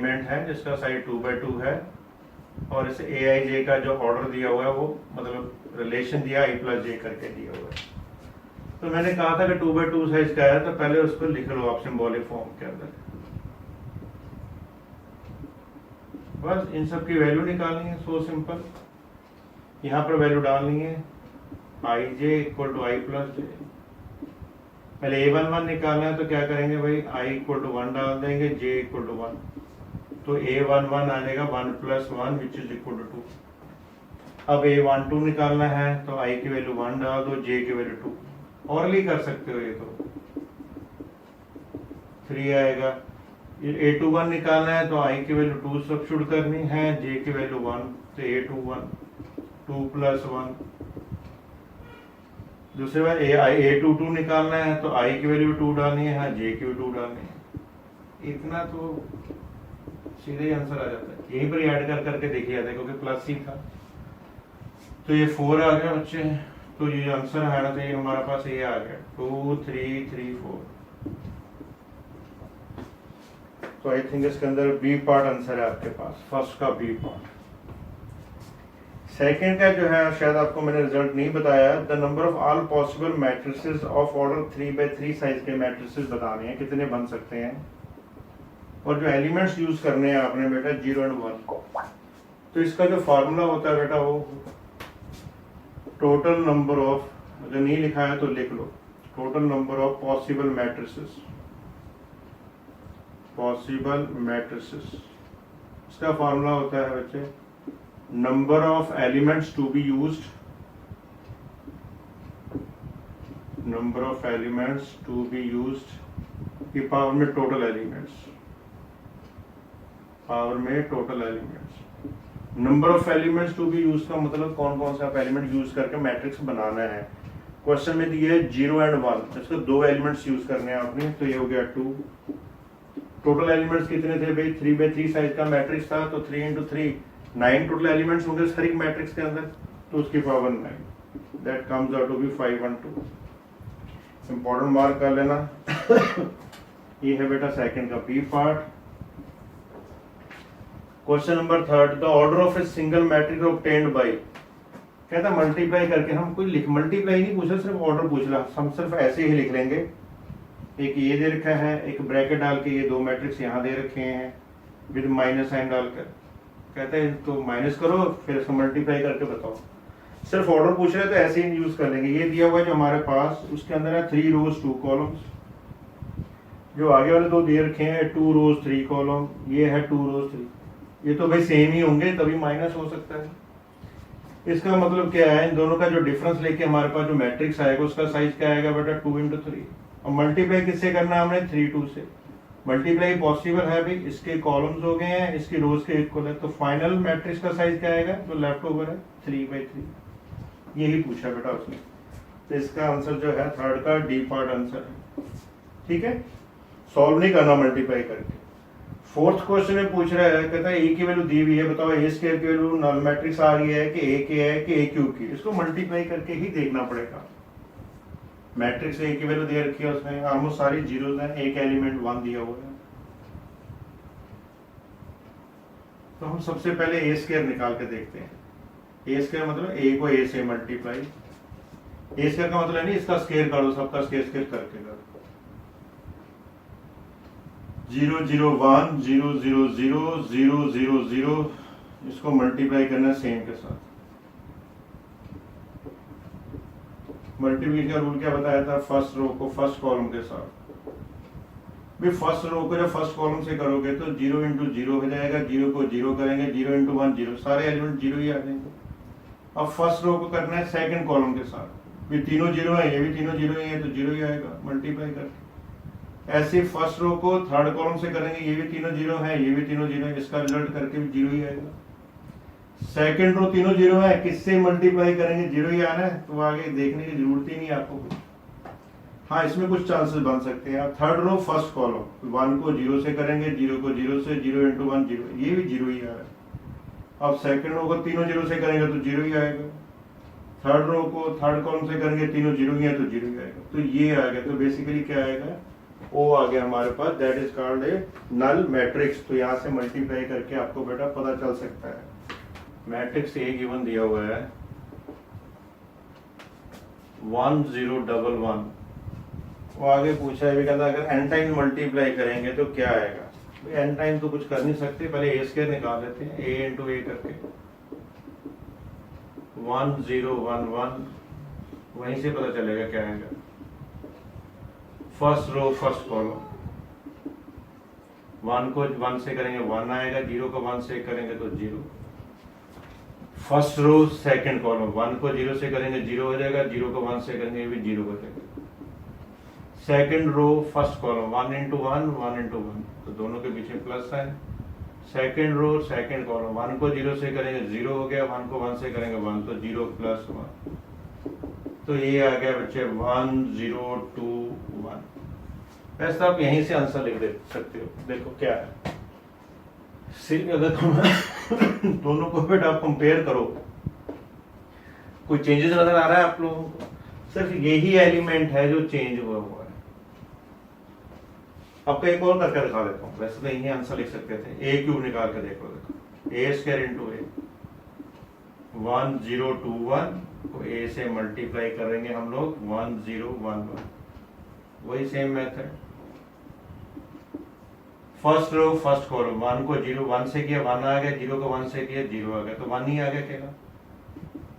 Element है जिसका size 2/2 है और इसे ए आई जे का जो ऑर्डर दिया हुआ है वो मतलब रिलेशन दिया i प्लस जे करके दिया हुआ है। तो मैंने कहा था कि 2/2 साइज का है तो पहले उसको लिख लो आप सिंबॉलिक फॉर्म के अंदर। बस इन सब की वैल्यू निकालनी है, सो सिंपल। यहाँ पर वैल्यू डालनी है आई J equal to I plus जे। पहले a11 निकालना है तो क्या करेंगे भाई, i इक्वल टू 1 डाल देंगे, j इक्वल टू 1, तो a11 आ जाएगा 1 plus 1 which is equal to 2। अब a12 निकालना है तो i की वैल्यू 1 डाल दो, j की वैल्यू 2। ऑरली कर सकते हो ये तो 3 आएगा। a21 निकालना है तो i की वैल्यू 2 सब्स्टिट्यूट करनी है, j की वैल्यू 1, तो a21 2 प्लस 1। दूसरे बार a22 निकालना है तो i की वैल्यू 2 डालनी है, j की भी 2 डालनी है। इतना तो सीधे ही आंसर आ जाता है, यहीं पर ऐड कर करके देखिए जाता है क्योंकि प्लस ही था। तो ये 4 आ गया बच्चे, तो ये आंसर आना चाहिए हमारा पास, ये आ गया 2 3 3 4। तो आई थिंक इसके अंदर बी पार्ट आंसर है आपके पास, फर्स्ट का बी पार्ट। सेकेंड का जो है शायद आपको मैंने रिजल्ट नहीं बताया, the number of all possible matrices of order 3/3 size के मैट्रिसेस बताने हैं, कितने बन सकते हैं। और जो एलिमेंट्स यूज करने हैं आपने बेटा 0 और 1, तो इसका जो फार्मूला होता है बेटा वो टोटल नंबर ऑफ, अगर नहीं लिखा है तो लिख लो, total number of possible matrices, possible matrices. इसका फार्मूला होता है बच्चे number of elements to be used, number of elements to be used की पावर में टोटल एलिमेंट्स, पावर में total elements. Number of elements to be use का मतलब कौन कौन सा एलिमेंट यूज करके मैट्रिक्स बनाना है। क्वेश्चन में दिया है 0 एंड 1, इसको 2 एलिमेंट्स यूज करने हैं आपने, तो ये हो गया 2। टोटल एलिमेंट्स कितने थे भाई, 3/3 साइज का मैट्रिक्स था तो 3 इंटू 3 9 टोटल एलिमेंट्स होंगे हर एक मैट्रिक्स के अंदर, तो उसकी power 9, that comes out to be 5 1 2। Important mark कर लेना। ये है बेटा सेकंड का B part. Question number 3, the order of a single matrix obtained by, कहता मल्टीप्लाई करके, हम कोई लिख मल्टीप्लाई नहीं पूछा, सिर्फ ऑर्डर पूछ रहा, हम सिर्फ ऐसे ही लिख लेंगे। एक ये दे रखा है, एक ब्रैकेट डाल के ये 2 मैट्रिक्स यहाँ दे रखे हैं विद माइनस साइन डालकर, कहते हैं तो माइनस करो फिर इसको मल्टीप्लाई करके बताओ। सिर्फ ऑर्डर पूछ रहे तो ऐसे ही यूज कर लेंगे। ये दिया हुआ है जो हमारे पास, उसके अंदर है 3 रोज 2 कॉलम्स, जो आगे वाले 2 दे रखे हैं 2 रोज 3 कॉलम, ये है 2 रोज 3, ये तो भाई सेम ही होंगे तभी माइनस हो सकता है। इसका मतलब क्या है, इन दोनों का जो डिफरेंस लेके हमारे पास जो मैट्रिक्स आएगा उसका साइज क्या आएगा बेटा 2 इंटू 3। और मल्टीप्लाई किससे करना है हमने, 3 2 से। मल्टीप्लाई पॉसिबल है भाई, इसके कॉलम्स हो गए हैं, इसकी रोज के इक्वल है, तो फाइनल मैट्रिक्स का साइज क्या आएगा, जो लेफ्ट ओवर है 3/3। यही पूछा बेटा उसने, तो इसका आंसर जो है थर्ड का डी पार्ट आंसर है। ठीक है, सॉल्व नहीं करना मल्टीप्लाई करके। फोर्थ क्वेश्चन में पूछ रहा है, कहता है ए की वैल्यू दी हुई है, बताओ ए स्क्वायर की वैल्यू नल मैट्रिक्स आ रही है कि ए के है कि ए क्यूब की, इसको मल्टीप्लाई करके ही देखना पड़ेगा। मैट्रिक्स ए की वैल्यू दे रखी है, उसमें ऑलमोस्ट सारी जीरोस हैं, एक एलिमेंट 1 दिया हुआ है, तो हम सबसे पहले ए स्क्वायर निकाल के देखते हैं। ए स्क्वायर मतलब ए को ए से मल्टीप्लाई, ए स्क्वायर का मतलब नहीं इसका स्क्वायर करो, सबका स्क्वायर स्क्वायर करके करो। 0 0 1 0 0 0 0 0 0, इसको मल्टीप्लाई करना सेम के साथ। मल्टीप्लिकेशन का रूल क्या बताया था, फर्स्ट रो को फर्स्ट कॉलम के साथ। भी फर्स्ट रो को जब फर्स्ट कॉलम से करोगे तो 0 इंटू 0 हो जाएगा, 0 को 0 करेंगे, 0 इंटू 1 0, सारे एलिमेंट 0 ही आ जाएंगे। अब फर्स्ट रो को करना है सेकंड कॉलम के साथ, भी तीनों 0 है, ये भी तीनों 0 ही है, तो 0 ही आएगा मल्टीप्लाई करके। ऐसे फर्स्ट रो को थर्ड कॉलम से करेंगे, ये भी तीनों 0 है, ये भी तीनों 0 है, इसका रिजल्ट करके भी 0 ही आएगा। सेकंड रो तीनों 0 है, किससे मल्टीप्लाई करेंगे, 0 ही आना है, तो आगे देखने की जरूरत ही नहीं आपको। हाँ, इसमें कुछ चांसेस बन सकते हैं। थर्ड रो फर्स्ट कॉलम, 1 को 0 से करेंगे, 0 को 0 से, 0 इंटू 1 0, ये भी 0 ही आ रहा है। अब सेकंड रो को तीनों 0 से करेंगे तो 0 ही आएगा। थर्ड रो को थर्ड कॉलम से करेंगे, तीनों 0 ही है तो 0 ही आएगा, तो ये आ गया। तो बेसिकली क्या आएगा, ओ आ गया हमारे पास, that is called a null matrix. तो यहाँ से मल्टीप्लाई करके आपको बेटा पता चल सकता है। मैट्रिक्स ए गिवन दिया हुआ है 1 0 1 1। वो आगे पूछा है भी, कहता अगर n टाइम मल्टीप्लाई करेंगे तो क्या आएगा। n टाइम तो कुछ कर नहीं सकते, पहले ए स्क्वायर निकाल लेते हैं, a इंटू ए करके 1 0 1 1, वहीं से पता चलेगा क्या आएगा। फर्स्ट रो फर्स्ट कॉलम, 1 को 1 से करेंगे 1 आएगा, 0 को 1 से करेंगे तो 0। फर्स्ट रो सेकंड कॉलम, 1 को 0 से करेंगे 0 हो जाएगा, 0 को 1 से करेंगे भी 0 हो जाएगा। Second row first column, 1 into 1 1 into 1, तो दोनों के पीछे प्लस है। सेकंड रो सेकंड कॉलम, 1 को 0 से करेंगे 0 हो गया, 1 को 1 से करेंगे 1, तो 0 प्लस 1, तो ये आ गया बच्चे 1 0 2 1। वैसे आप यहीं से आंसर लिख दे सकते हो। देखो क्या है, अगर तुम दोनों को बेटा आप कंपेयर करो, कोई चेंजेस नजर आ रहा है आप लोगों को? सिर्फ यही एलिमेंट है जो चेंज हुआ है। आपको एक और करके दिखा देता हूँ, वैसे तो यही आंसर लिख सकते थे। ए क्यूब निकाल के देखो, ए स्क्वायर इंटू ए, 1 0 2 1 को ए से मल्टीप्लाई करेंगे हम लोग 1 0 1 1, वही same method. First row first column, 1 को 0 1 से किया 1 आ गया, 0 को 1 से किया 0 आ गया, तो 1 ही आ गया केवल।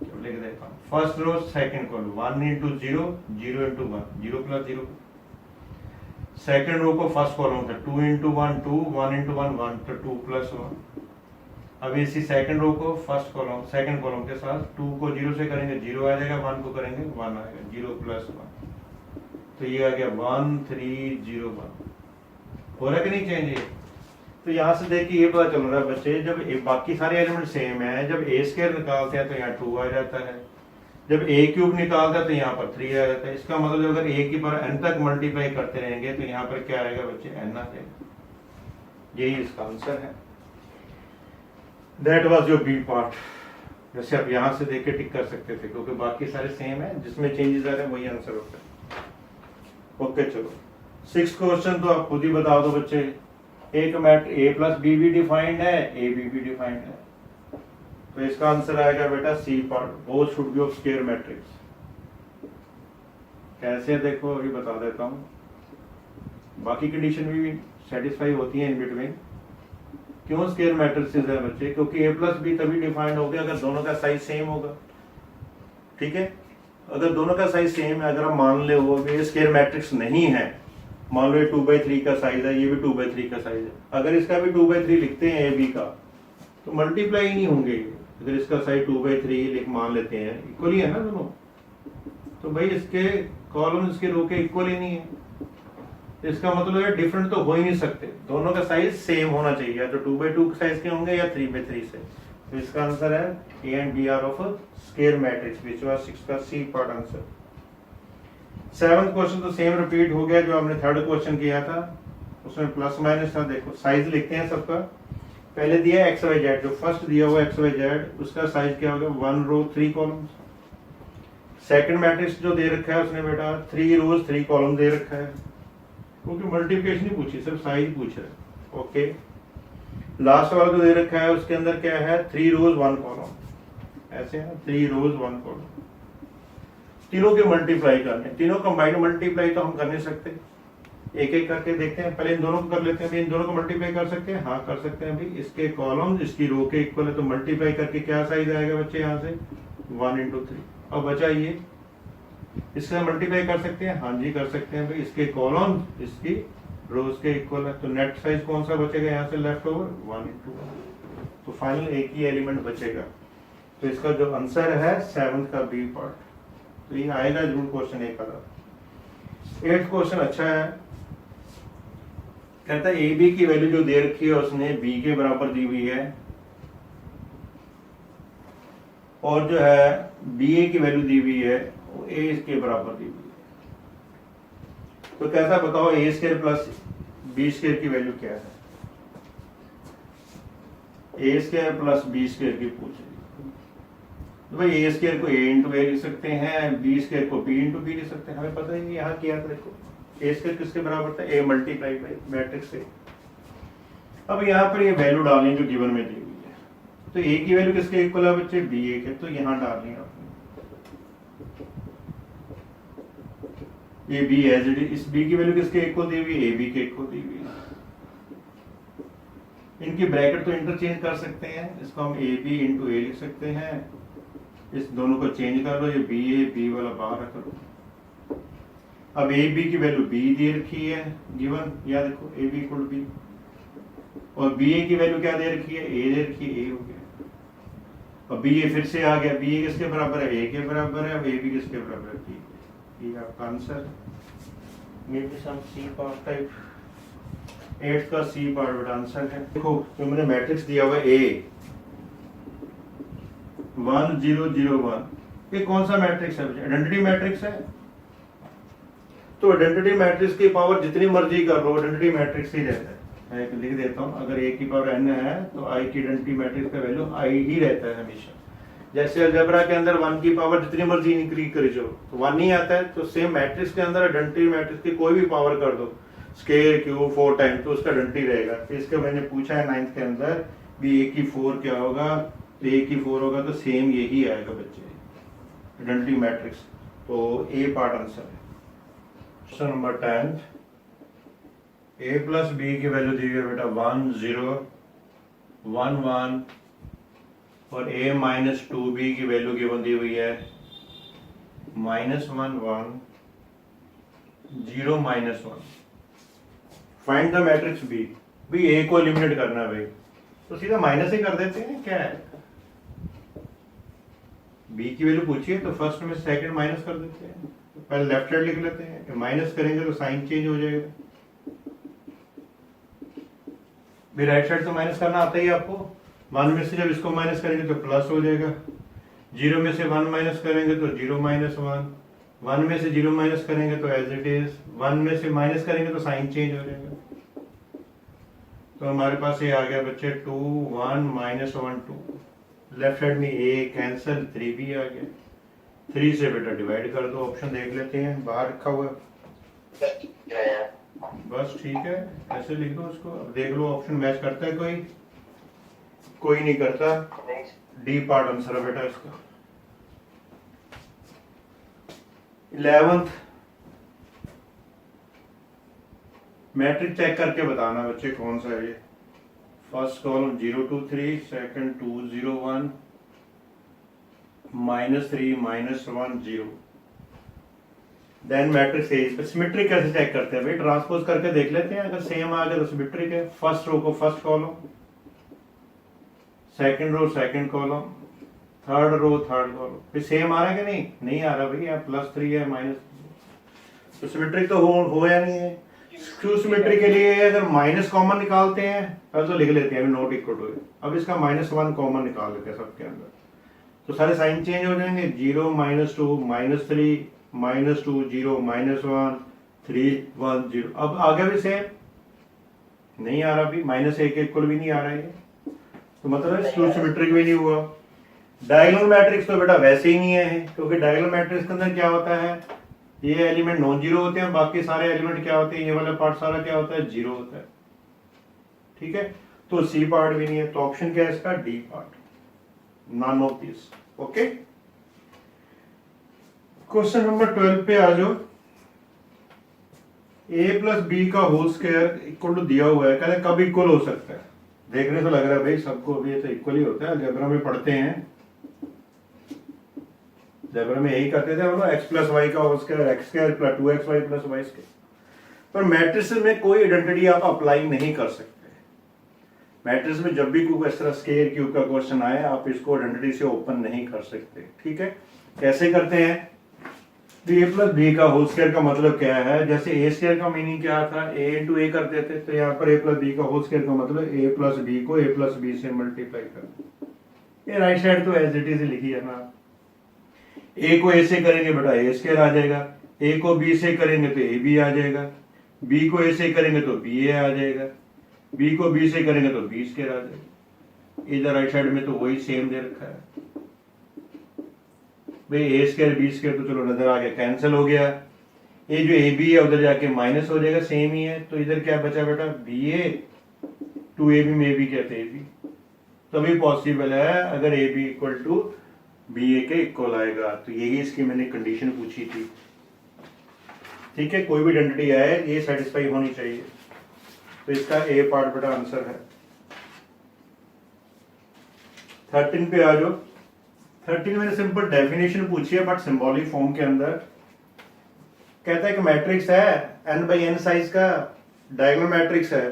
तो लिख देता हूँ first row second column, 1 into 0 0 into 1 0 plus 0। Second row को फर्स्ट कॉलम था 2 इंटू 1 2, 1 इंटू 1 1, तो 2 प्लस 1। अब इसी सेकंड रो को फर्स्ट कॉलम सेकंड कॉलम के साथ 2 को 0 से करेंगे 0 आ जाएगा, 1 को करेंगे 1 आएगा, 0 प्लस 1, तो ये आ गया 1 3 0 1। हो रहा है कि नहीं चेंज ये? तो यहाँ से देखिए ये पता चल रहा है बच्चे, जब बाकी सारे एलिमेंट सेम है, जब ए स्क्वायर निकालते हैं तो यहाँ 2 आ जाता है, जब ए क्यूब निकालता है तो यहाँ पर 3 आ जाता है। इसका मतलब अगर ए की पर n तक मल्टीप्लाई करते रहेंगे तो यहाँ पर क्या आएगा बच्चे, n आ जाएगा। यही इसका आंसर है। That was your B part. जैसे आप यहाँ से देख के टिक कर सकते थे, क्योंकि बाकी सारे सेम है, जिसमें चेंजेस आ रहे हैं वही आंसर होता है। ओके चलो, 6 क्वेश्चन तो आप खुद ही बता दो बच्चे। एक मैट ए प्लस बी भी डिफाइंड है, ए बी भी डिफाइंड है, तो इसका आंसर आएगा बेटा C part, both should be of square matrix. कैसे देखो अभी बता देता हूँ, बाकी कंडीशन भी सेटिस्फाई होती है इन बिटवीन। क्यों स्क्वायर मैट्रिक्सेस है बच्चे? क्योंकि ए प्लस बी तभी डिफाइंड हो गया अगर दोनों का साइज सेम होगा। ठीक है, अगर दोनों का साइज सेम है, अगर हम मान ले वो स्क्वायर मैट्रिक्स नहीं है, मान लो ये 2/3 का साइज है, ये भी 2/3 का साइज है, अगर इसका भी 2/3 लिखते हैं ए बी का, तो मल्टीप्लाई ही नहीं होंगे। अगर इसका साइज 2/3 लिख मान लेते हैं, इक्वल ही है ना दोनों, तो भाई इसके कॉलम इसके रो के इक्वल ही नहीं है, इसका मतलब है डिफरेंट तो हो ही नहीं सकते, दोनों का साइज सेम होना चाहिए, या तो 2/2 साइज के होंगे या 3/3 से। तो इसका आंसर है A and B are of square matrix, which was 6 का C part answer. 7th question तो सेम रिपीट हो गया जो हमने 3rd क्वेश्चन किया था, उसमें प्लस माइनस था। देखो साइज लिखते हैं सबका, पहले दिया एक्स वाई जेड, जो फर्स्ट दिया हुआ एक्स वाई जेड, उसका साइज क्या होगा, 1 रो 3 कॉलम्स। सेकंड मैट्रिक्स जो दे रखा है उसने बेटा 3 रोज 3 कॉलम दे रखा है, क्योंकि मल्टीप्लिकेशन नहीं पूछी, सिर्फ साइज पूछ रहा है। ओके, लास्ट वाला जो दे रखा है उसके अंदर क्या है, 3 रोज 1 कॉलम, ऐसे है 3 रोज 1 कॉलम। तीनों के मल्टीप्लाई करने, तीनों कंबाइंड मल्टीप्लाई तो हम कर नहीं सकते, एक एक करके देखते हैं। पहले इन दोनों को कर लेते हैं, इन दोनों को मल्टीप्लाई कर सकते हैं, हाँ कर सकते हैं। भाई इसके कॉलम इसकी रो के इक्वल है, तो मल्टीप्लाई करके क्या साइज आएगा बच्चे यहाँ से, 1 × 3। अब बचा ये, इससे मल्टीप्लाई कर सकते हैं, हाँ जी कर सकते हैं। भाई इसके कॉलम इसकी रोज के इक्वल है, तो नेट साइज कौन सा बचेगा यहाँ से लेफ्ट ओवर, 1 × 1, तो फाइनल एक ही एलिमेंट बचेगा। तो इसका जो आंसर है 7th का बी पार्ट, तो ये आएगा जरूर क्वेश्चन एक का। 8th क्वेश्चन अच्छा है, कहता है ए बी की वैल्यू जो दे रखी है उसने बी के बराबर दी हुई है, और जो है बी ए की वैल्यू दी हुई है वो ए के बराबर दी हुई है। तो कैसा बताओ ए स्क्वायर प्लस बी स्क्वायर की वैल्यू क्या है? A square plus B square की पूछ रही, तो भाई ए स्क्वायर को ए इंटू ए लिख सकते हैं, बी स्क्वायर को बी इंटू बी लिख सकते हैं। हमें पता है यहाँ किया था, देखो ए स्क्वायर किसके बराबर था, A multiply by matrix A. अब यहाँ पर ये वैल्यू डालनी जो गिवन में दी हुई है, तो ए की वैल्यू किसके इक्वल है बच्चे, बी ए के, तो यहाँ डालनी है आपने ये बी एज इट इज। इस बी की वैल्यू किसके इक्वल दी हुई है, ए बी के इक्वल दी हुई है। इनकी ब्रैकेट तो इंटरचेंज कर सकते हैं, इसको हम ए बी इंटू ए लिख सकते हैं, इस दोनों को चेंज कर लो, ये बी ए बी वाला बाहर रख लो। अब ए बी की वैल्यू बी दे रखी है गिवन, या देखो ए बी इक्वल बी, और बी ए की वैल्यू क्या दे रखी है, ए दे रखी है, ए हो गया। और बी ए फिर से आ गया, बी ए किसके बराबर है, ए के बराबर है, अब ए बी किसके बराबर है, बी। ये आपका answer may be some C part type 8 का सी पार्ट आंसर है। देखो जो मैंने मैट्रिक्स दिया हुआ है ए 1 0 0 1, ये कौन सा मैट्रिक्स है, आइडेंटिटी मैट्रिक्स है। तो आइडेंटिटी मैट्रिक्स की पावर जितनी मर्जी कर लो, आइडेंटिटी मैट्रिक्स ही रहता है। मैं लिख देता हूँ, अगर ए की पावर n है तो आई की आइडेंटिटी मैट्रिक्स का वैल्यू आई ही रहता है हमेशा। जैसे अलजेब्रा के अंदर 1 की पावर जितनी मर्जी इंक्रीज करी जाओ तो 1 ही आता है, तो सेम मैट्रिक्स के अंदर आइडेंटिटी मैट्रिक्स की कोई भी पावर कर दो, स्केयर क्यूब 4 टाइम, तो उसका आइडेंटिटी रहेगा। तो इसका मैंने पूछा है 9th के अंदर भी ए की 4 क्या होगा, तो ए की 4 होगा तो सेम यही आएगा बच्चे, आइडेंटिटी मैट्रिक्स। तो ए पार्ट आंसर है। क्वेश्चन नंबर 10, ए प्लस बी की वैल्यू दी हुई है बेटा 1 0 1 1, और a माइनस 2b की वैल्यू गिवन दी हुई है -1 1 0 -1। Find the matrix B. भी a को एलिमिनेट करना है भाई, तो सीधा माइनस ही कर देते हैं, क्या है b की वैल्यू पूछिए तो फर्स्ट में सेकंड माइनस कर देते हैं, पहले लेफ्ट साइड लिख लेते हैं, माइनस करेंगे तो साइन चेंज हो जाएगा। भी राइट साइड तो माइनस करना आता ही आपको, 1 में से जब इसको माइनस करेंगे तो प्लस हो जाएगा, 0 में से 1 माइनस करेंगे तो 0 -1, 1 में से 0 माइनस करेंगे तो एज इट इज, 1 में से माइनस करेंगे तो साइन चेंज हो जाएगा। तो हमारे पास ये आ गया बच्चे 2 1 -1 2, लेफ्ट साइड में a कैंसिल, 3 भी आ गया, 3 से बेटा डिवाइड कर दो। ऑप्शन देख लेते हैं, बाहर रखा हुआ है, बस ठीक है, ऐसे लिख दो उसको। अब देख लो ऑप्शन मैच करता है कोई नहीं करता, डी पार्ट आंसर है बेटा इसका। 11th मैट्रिक्स चेक करके बताना बच्चे कौन सा है ये। First column 0 2 3, second 2 0 1, -3 -1 0। Then matrix A, इस पर सिमेट्रिक कैसे चेक करते हैं भाई, ट्रांसपोज करके देख लेते हैं, अगर सेम आ गया तो सिमेट्रिक है। फर्स्ट रो को first column, second row second column, third row third column, फिर सेम आ रहा है कि नहीं आ रहा भाई, यहाँ +3 है माइनस, तो सिमेट्रिक तो हो या नहीं है। स्क्यू सिमेट्री के लिए अगर माइनस कॉमन निकालते हैं तब तो लिख लेते हैं नॉट इक्वल टू। अब इसका -1 कॉमन निकाल लेते हैं सबके अंदर, तो सारे साइन चेंज हो जाएंगे, 0 -2 -3 -2 0 -1 3 1 0। अब आगे भी सेम नहीं आ रहा, भी -1 के इक्वल भी नहीं आ रहा है, तो मतलब स्क्यू सिमेट्रिक भी नहीं हुआ। डायगोनल मैट्रिक्स तो बेटा वैसे ही नहीं है, क्योंकि डायगोनल मैट्रिक्स के अंदर क्या होता है, ये एलिमेंट नॉन जीरो होते हैं, बाकी सारे एलिमेंट क्या होते हैं, ये वाला पार्ट सारा क्या होता है, जीरो होता है। ठीक है, तो सी पार्ट भी नहीं है, तो ऑप्शन क्या है इसका, D part, none of this. Okay, question number 12 पे आ जाओ। a प्लस बी का होल स्क्वायर इक्वल टू दिया हुआ है, कहते कब इक्वल हो सकता है। देखने से लग रहा है भाई सबको अभी ये तो इक्वल ही होता है, अलजेब्रा में पढ़ते हैं, अलजेब्रा में यही करते थे हम लोग, x प्लस वाई का whole square x square plus 2xy plus y square. पर मैट्रिक्स में कोई आइडेंटिटी आप अप्लाई नहीं कर सकते। मैट्रिक्स में जब भी कोई इस तरह स्क्वायर क्यूब का क्वेश्चन आए, आप इसको आइडेंटिटी से ओपन नहीं कर सकते। ठीक है, कैसे करते हैं, a प्लस बी का होल स्क्वायर का मतलब क्या है, जैसे ए स्क्वायर का मीनिंग क्या था, a इंटू ए करते थे, तो यहाँ पर a प्लस बी का होल स्क्वायर का मतलब a प्लस बी को a प्लस बी से मल्टीप्लाई कर। ये राइट साइड तो एज इट इज लिखी है ना, a को a से करेंगे बेटा a स्क्वायर आ जाएगा, a को b से करेंगे तो a b आ जाएगा, b को a से करेंगे तो b a आ जाएगा, b को b से करेंगे तो b स्क्वायर आ जाएगा। इधर राइट साइड में तो वही सेम दे रखा है भाई, a स्क्वायर b स्क्वायर तो चलो नजर आ गया, कैंसिल हो गया, ये जो ए बी है उधर जाके माइनस हो जाएगा, सेम ही है, तो इधर क्या बचा बेटा, B A to A B में भी कहते हैं बी, तभी पॉसिबल है अगर A B equal to B A के इक्वल आएगा। तो यही इसकी मैंने कंडीशन पूछी थी। ठीक है, कोई भी आइडेंटिटी आए ये सेटिस्फाई होनी चाहिए। तो इसका ए पार्ट बेटा आंसर है। 13 पे आ जाओ। 13 मैंने सिंपल डेफिनेशन पूछी है बट सिंबॉलिक फॉर्म के अंदर। कहता है कि मैट्रिक्स है n बाई n साइज का, डायगोनल मैट्रिक्स है,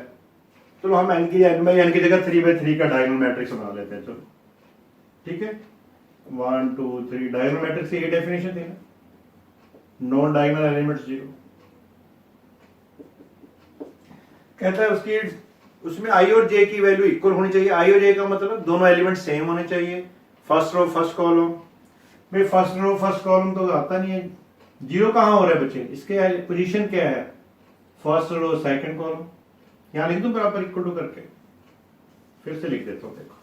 तो हम n बाई n की जगह 3 बाई 3 का डायगोनल मैट्रिक्स बना लेते हैं। चलो ठीक है, 1 2 3 डायगोनल मैट्रिक्स की ये डेफिनेशन थी ना, नॉन डायगोनल एलिमेंट्स 0। कहता है उसकी उसमें आई और जे की वैल्यू इक्वल होनी चाहिए। आई और जे का मतलब दोनों एलिमेंट सेम होने चाहिए। फर्स्ट रो फर्स्ट कॉलम, भाई फर्स्ट रो फर्स्ट कॉलम तो आता नहीं है, जीरो कहाँ हो रहा है बच्चे, इसके पोजीशन क्या है, फर्स्ट रो सेकंड कॉलम। यहां लिख दूं बराबर इक्वल टू करके, फिर से लिख देता हूं। देखो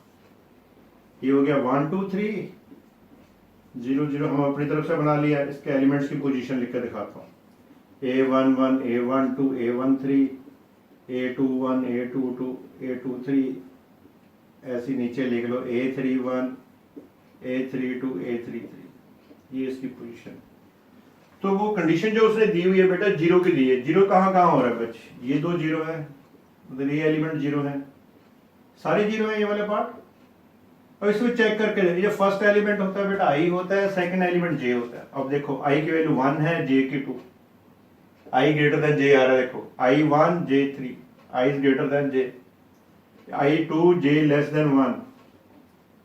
ये हो गया 1 2 3 0 0, हम अपनी तरफ से बना लिया। इसके एलिमेंट्स की पोजीशन लिख कर दिखाता हूँ। A11 A12 A13 A21 A22 A23, ऐसी नीचे लिख लो A31 A32 A33, ये इसकी पोजीशन। तो वो कंडीशन जो उसने दी हुई है बेटा जीरो की दी है। जीरो कहाँ कहाँ हो रहा है बच्चे, ये दो जीरो है, उधर ये एलिमेंट जीरो है, सारे जीरो है ये वाले पार्ट। और इसको चेक करके ये फर्स्ट एलिमेंट होता है बेटा आई होता है, सेकंड एलिमेंट जे होता है। अब देखो आई की वैल्यू 1 है, जे की 2, आई ग्रेटर देन जे आ रहा है। देखो I 1 J 3, I is greater than J, I 2 J less than 1।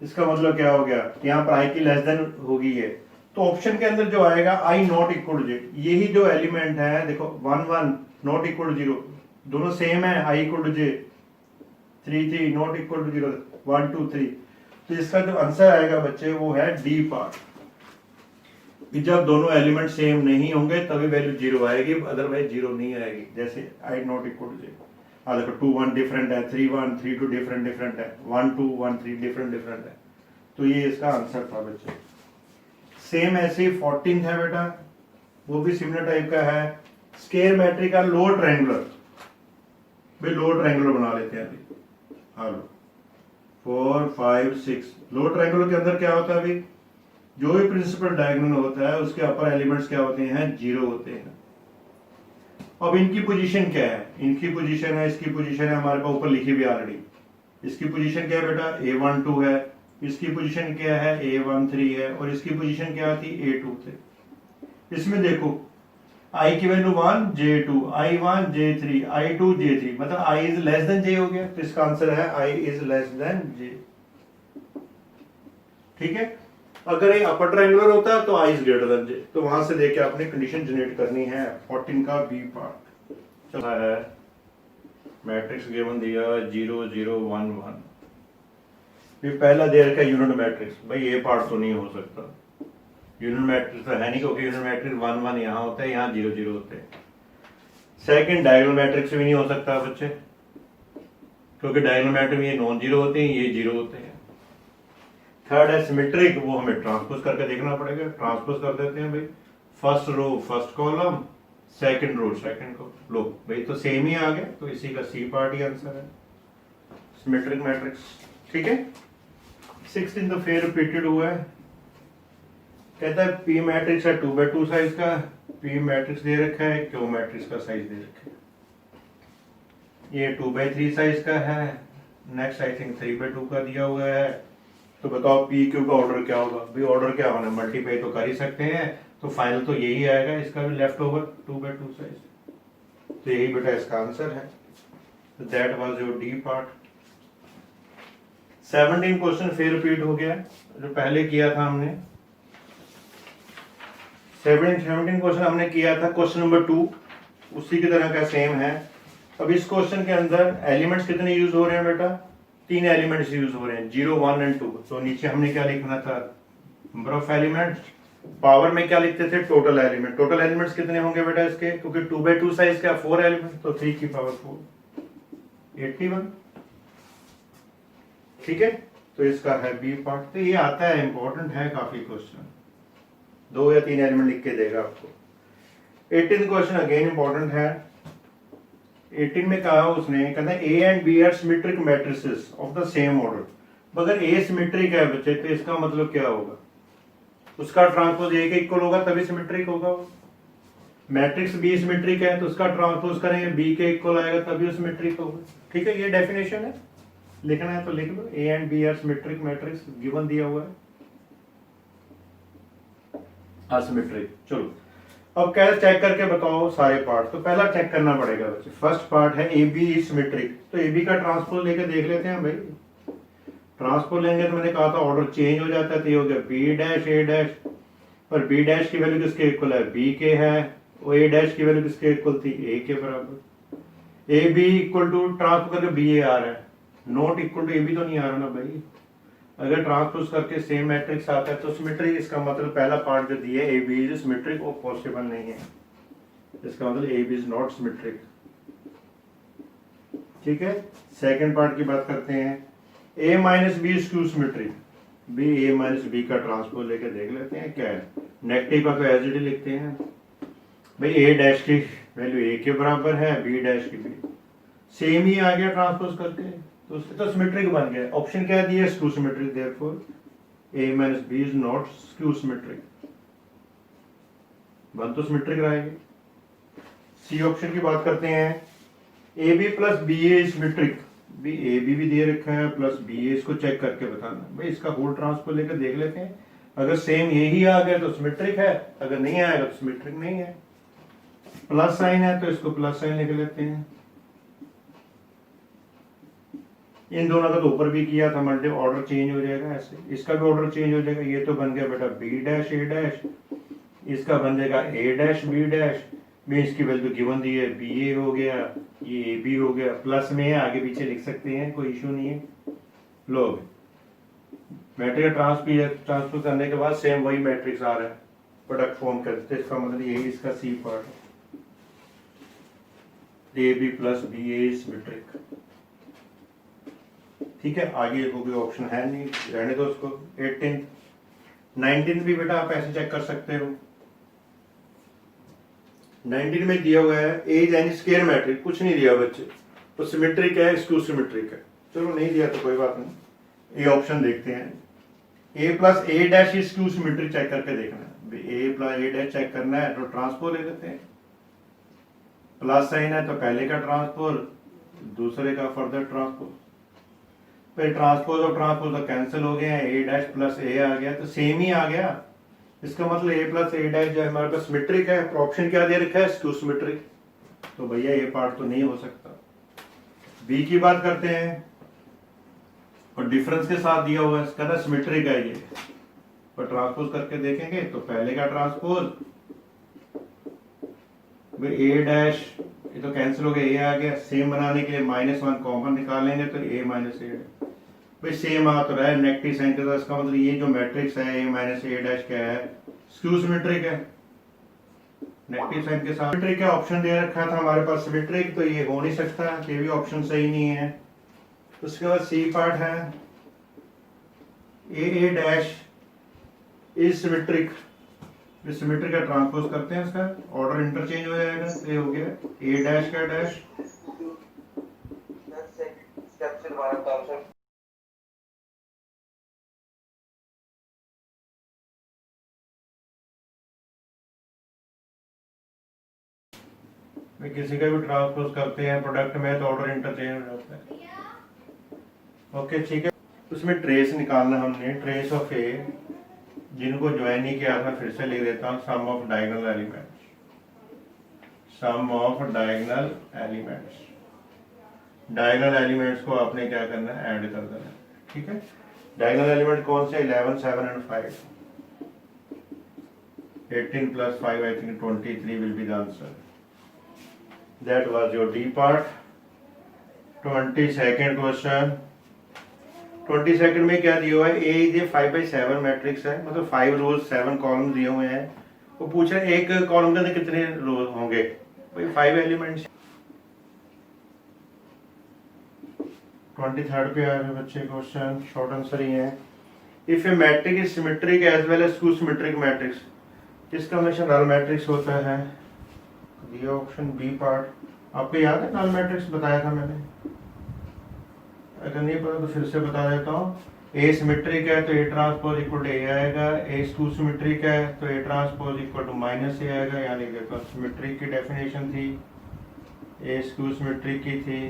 इसका मतलब क्या हो गया, यहाँ पर आई की लेस देन होगी ये, तो ऑप्शन के अंदर जो आएगा आई नॉट इक्वल टू जे। यही जो एलिमेंट है देखो 1 1 नॉट इक्वल टू 0, दोनों सेम है, I equal to J, 3 3 not equal to 0, 1 2 3। तो इसका जो आंसर आएगा बच्चे वो है डी पार्ट। जब दोनों एलिमेंट सेम नहीं होंगे तभी वैल्यू जीरो आएगी, अदरवाइज जीरो नहीं आएगी। जैसे आई नॉट इक्वल टू जे, देखो 2 1 डिफरेंट है, 3 1 3 2 डिफरेंट डिफरेंट है, 1 2 1 3 डिफरेंट डिफरेंट है। तो ये इसका आंसर था बच्चे। सेम ऐसे 14 है बेटा, वो भी सिमिलर टाइप का है। स्केयर मैट्रिक का लोअर ट्रायंगुलर, भाई लोअर ट्रायंगुलर बना लेते हैं अभी। हेलो 4 5 6, लोअर ट्रायंगुलर के अंदर क्या होता है अभी, जो भी प्रिंसिपल डायगोनल होता है उसके अपर एलिमेंट्स क्या होते हैं, जीरो होते हैं। अब इनकी पोजीशन क्या है, इनकी पोजीशन है, इसकी पोजीशन है, हमारे पास ऊपर लिखी हुई ऑलरेडी। इसकी पोजीशन क्या है बेटा, A12 है, इसकी पोजीशन क्या है, A13 है, और इसकी पोजीशन क्या थी, A2 थे। इसमें देखो I की value 1 J2, I1 J3, I2 J3, मतलब I is less than J हो गया। तो इसका आंसर है I is less than J। ठीक है, अगर ये अपर ट्रायंगुलर होता है तो I is greater then J। तो वहां से देके आपने कंडीशन जनरेट करनी है। 14 का बी पार्ट चला है। मैट्रिक्स गिवन दिया 0 0 1 1, फिर पहला दे रखा है यूनिट मैट्रिक्स। भाई ये पार्ट तो नहीं हो सकता, यूनिट मैट्रिक्स तो है नहीं, क्योंकि यूनिट मैट्रिक्स 1 1 यहाँ होता है, यहाँ 0 0 होते हैं। सेकंड डायगोनल मैट्रिक्स भी नहीं हो सकता बच्चे, क्योंकि डायगोनल मैट्रिक्स ये नॉन जीरो होते हैं, ये जीरो होते हैं। थर्ड है सिमेट्रिक, वो हमें ट्रांसपोज करके देखना पड़ेगा। ट्रांसपोज कर देते हैं भाई, first row first column, second row second column. लो भाई तो सेम ही आ गया, तो इसी का सी पार्ट ही आंसर है, सिमेट्रिक मैट्रिक्स। ठीक है, 16 तो फिर रिपीटेड हुआ है। कहता है पी मैट्रिक्स है 2x2 साइज का, पी मैट्रिक्स दे रखा है, क्यू मैट्रिक्स का साइज दे रखा है, ये 2x3 साइज का है। नेक्स्ट आई थिंक 3x2 का दिया हुआ है। तो बताओ पी क्यू का ऑर्डर क्या होगा, भाई ऑर्डर क्या होना, मल्टीप्लाई तो कर ही सकते हैं, तो फाइनल तो यही आएगा, इसका भी लेफ्ट ओवर 2x2 साइज। तो यही बेटा इसका आंसर है। That was your D part. 17 question फिर रिपीट हो गया जो पहले किया था हमने। 17 क्वेश्चन हमने किया था, क्वेश्चन नंबर 2 उसी की तरह का सेम है। अब इस क्वेश्चन के अंदर एलिमेंट्स कितने यूज हो रहे हैं बेटा, 3 एलिमेंट्स यूज हो रहे हैं, 0 1 एंड 2। तो नीचे हमने क्या लिखना था, नंबर ऑफ एलिमेंट्स। पावर में क्या लिखते थे, टोटल एलिमेंट। टोटल एलिमेंट्स कितने होंगे बेटा इसके, क्योंकि 2x2 साइज का 4 एलिमेंट, तो 3 की पावर 4 81। ठीक है, तो इसका है बी पार्ट। तो ये आता है, इंपॉर्टेंट है काफी क्वेश्चन, 2 या 3 एलिमेंट लिख के देगा आपको। 18 क्वेश्चन अगेन इंपॉर्टेंट है। 18 में कहा उसने, कहता है A and B are symmetric matrices of the same order. मगर ए सिमेट्रिक है बच्चे, तो इसका मतलब क्या होगा, उसका ट्रांसपोज ए के इक्वल होगा तभी सिमेट्रिक होगा वो। मैट्रिक्स बी सिमेट्रिक है तो उसका ट्रांसपोज करेंगे बी के इक्वल आएगा तभी वो सिमेट्रिक होगा। ठीक है, ये डेफिनेशन है, लिखना है तो लिख लो। A and B are symmetric matrix given दिया हुआ है, असिमेट्रिक। चलो अब क्या चेक करके बताओ सारे पार्ट। तो पहला चेक करना पड़ेगा बच्चे, फर्स्ट पार्ट है ए बी सिमेट्रिक, तो ए बी का ट्रांसपोज लेके देख लेते हैं भाई। ट्रांसपोज लेंगे तो मैंने कहा था ऑर्डर चेंज हो जाता है, तो ये हो गया बी डैश ए डैश, पर बी डैश की वैल्यू किसके इक्वल है, बी के है, और ए डैश की वैल्यू किसके इक्वल थी, ए के बराबर। A B equal to transpose करके बी ए आ रहा है, not equal to A B तो नहीं आ रहा ना भाई। अगर ट्रांसपोज करके सेम मैट्रिक्स आता है तो सिमेट्रिक, इसका मतलब पहला पार्ट जो दिया ए बी इज सिमेट्रिक, वो पॉसिबल नहीं है, इसका मतलब A B is not symmetric. ठीक है, सेकंड पार्ट की बात करते हैं, A minus B skew symmetric. B A minus B का ट्रांसपोज लेके देख लेते हैं क्या है। नेगेटिव का तो एज इट लिखते हैं भाई, ए डैश की वैल्यू ए के बराबर है, बी डैश की बी, सेम ही आ गया ट्रांसपोज करके, तो उससे तो सिमेट्रिक बन गया। ऑप्शन क्या दिया, skew symmetric, therefore A minus B is not skew symmetric, बन तो सिमेट्रिक रहेगी। सी ऑप्शन की बात करते हैं, A B plus B A symmetric. B A B भी दे रखा है प्लस बी ए, इसको चेक करके बताना भाई, इसका होल ट्रांसपोज लेकर देख लेते हैं। अगर सेम यही आ गया तो सिमेट्रिक है, अगर नहीं आएगा तो सिमेट्रिक नहीं है। प्लस साइन है तो इसको प्लस साइन लिख लेते हैं। इन दोनों का तो ऊपर भी किया था, मल्टी ऑर्डर चेंज हो जाएगा ऐसे, इसका भी ऑर्डर चेंज हो जाएगा। ये तो बन गया बेटा बी डैश ए डैश, इसका बन जाएगा ए डैश बी डैश, में इसकी वैल्यू गिवन दी है, बी ए हो गया, ये ए बी हो गया, प्लस में आगे पीछे लिख सकते हैं, कोई इशू नहीं है। लोग मैट्रिक्स ट्रांसफर करने के बाद सेम वही मैट्रिक्स आ रहा है, प्रोडक्ट फॉर्म करते, इसका मतलब यही इसका सी पार्ट है, A B plus B A symmetric. ठीक है, आगे कोई ऑप्शन है नहीं, रहने दो उसको। 18 19 भी बेटा आप ऐसे चेक कर सकते हो। 19 में दिया हुआ है ए यानी स्क्वायर मैट्रिक, कुछ नहीं दिया बच्चे, तो सिमेट्रिक है, स्क्यू सिमेट्रिक है। चलो नहीं दिया तो कोई बात नहीं, ए ऑप्शन देखते हैं। ए प्लस ए डैश स्क्यू सिमेट्रिक चेक करके देखना है, ए प्लस ए डैश चेक करना है तो ट्रांसपोज ले लेते हैं। प्लस साइन है तो पहले का ट्रांसपोज, दूसरे का फर्दर ट्रांसपोज, फिर ट्रांसपोज और ट्रांसपोज तो कैंसिल हो गए हैं, ए डैश प्लस ए आ गया तो सेम ही आ गया। इसका मतलब ए प्लस ए डैश जो है हमारे पास सिमेट्रिक है, तो ऑप्शन क्या दे रखा है, स्क्यू सिमेट्रिक, तो भैया ये पार्ट तो नहीं हो सकता। बी की बात करते हैं, और डिफरेंस के साथ दिया हुआ है, इसका ना सिमेट्रिक है ये, पर ट्रांसपोज करके देखेंगे तो पहले का ट्रांसपोज ए डैश, ये तो कैंसिल हो गया, ए आ गया, सेम बनाने के लिए -1 कॉमन निकालेंगे तो ए माइनस ए, भाई सेम आ तो रहा है नेगेटिव साइन के साथ, इसका मतलब ये जो मैट्रिक्स है ए माइनस ए डैश क्या है, स्क्यू सिमेट्रिक है, नेगेटिव साइन के साथ सिमेट्रिक है। ऑप्शन दे रखा था हमारे पास सिमेट्रिक, तो ये हो नहीं सकता, ये भी ऑप्शन सही नहीं है। उसके बाद सी पार्ट है, ए डैश इज सिमेट्रिक, सिमेट्रिक का ट्रांसपोज करते हैं, इसका ऑर्डर इंटरचेंज हो जाएगा, तो ये हो गया ए डैश का डैश, किसी का भी ट्रांसपोज करते हैं प्रोडक्ट में तो ऑर्डर इंटरचेंज हो जाता है। ओके ठीक है, उसमें ट्रेस निकालना हमने, ट्रेस ऑफ ए, जिनको ज्वाइन नहीं किया था फिर से लिख देता हूँ, sum of diagonal elements, sum of diagonal elements, diagonal elements को आपने क्या करना है, ऐड कर देना है। ठीक है, डायगोनल एलिमेंट कौन से, 11 7 and 5, 18 plus 5 I think 23 will be the answer. That was your D part. 22nd question, 22nd में क्या दिया हुआ है, ए इज ए 5/7 मैट्रिक्स है, मतलब 5 रोज 7 कॉलम दिए हुए हैं। वो पूछ रहे हैं एक कॉलम के अंदर कितने रोज होंगे, भाई 5 एलिमेंट्स। 23rd पे आ रहे बच्चे क्वेश्चन, शॉर्ट आंसर ही है। If a matrix is symmetric as well as skew symmetric matrix, इसका हमेशा नल मैट्रिक्स होता है, ये ऑप्शन बी पार्ट आपको याद है, नल मैट्रिक्स बताया था मैंने, अगर नहीं पता तो फिर से बता देता हूँ। ए सिमेट्रिक है तो A transpose equal to A आएगा, ए स्क्यू सिमेट्रिक है तो A transpose equal to minus A आएगा। यानी देखो सिमेट्रिक की डेफिनेशन थी, ए स्क्यू सिमेट्रिक की थी,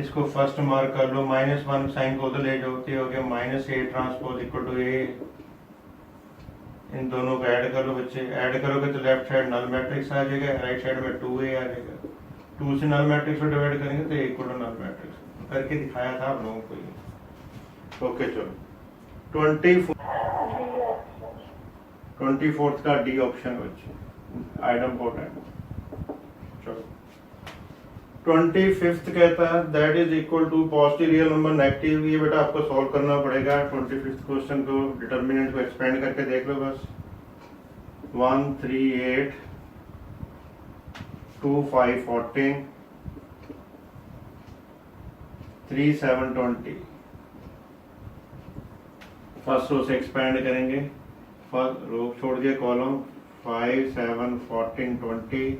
इसको फर्स्ट मार्क कर लो, -1 साइन को उधर ले जाओ तो हो गया minus A transpose equal to A. इन दोनों को ऐड कर लो बच्चे, ऐड करोगे तो लेफ्ट साइड नल मैट्रिक्स आ जाएगा, राइट साइड में 2a आ जाएगा। 2 से नल मैट्रिक्स को डिवाइड करेंगे तो इक्वल टू नल मैट्रिक्स करके दिखाया था आप लोगों को ये। ओके चलो 24th का डी ऑप्शन बच्चे आइटम इम्पोर्टेंट। चलो 25th कहता है that is equal to positive real number negative. ये बेटा आपको सॉल्व करना पड़ेगा। 25th क्वेश्चन को डिटर्मिनेंट को एक्सपेंड करके देख लो बस। 1 3 8 2 5 14 3 7 20। फर्स्ट रो से एक्सपेंड करेंगे, फर्स्ट रो छोड़ दिया कॉलम, 5 7 14 20,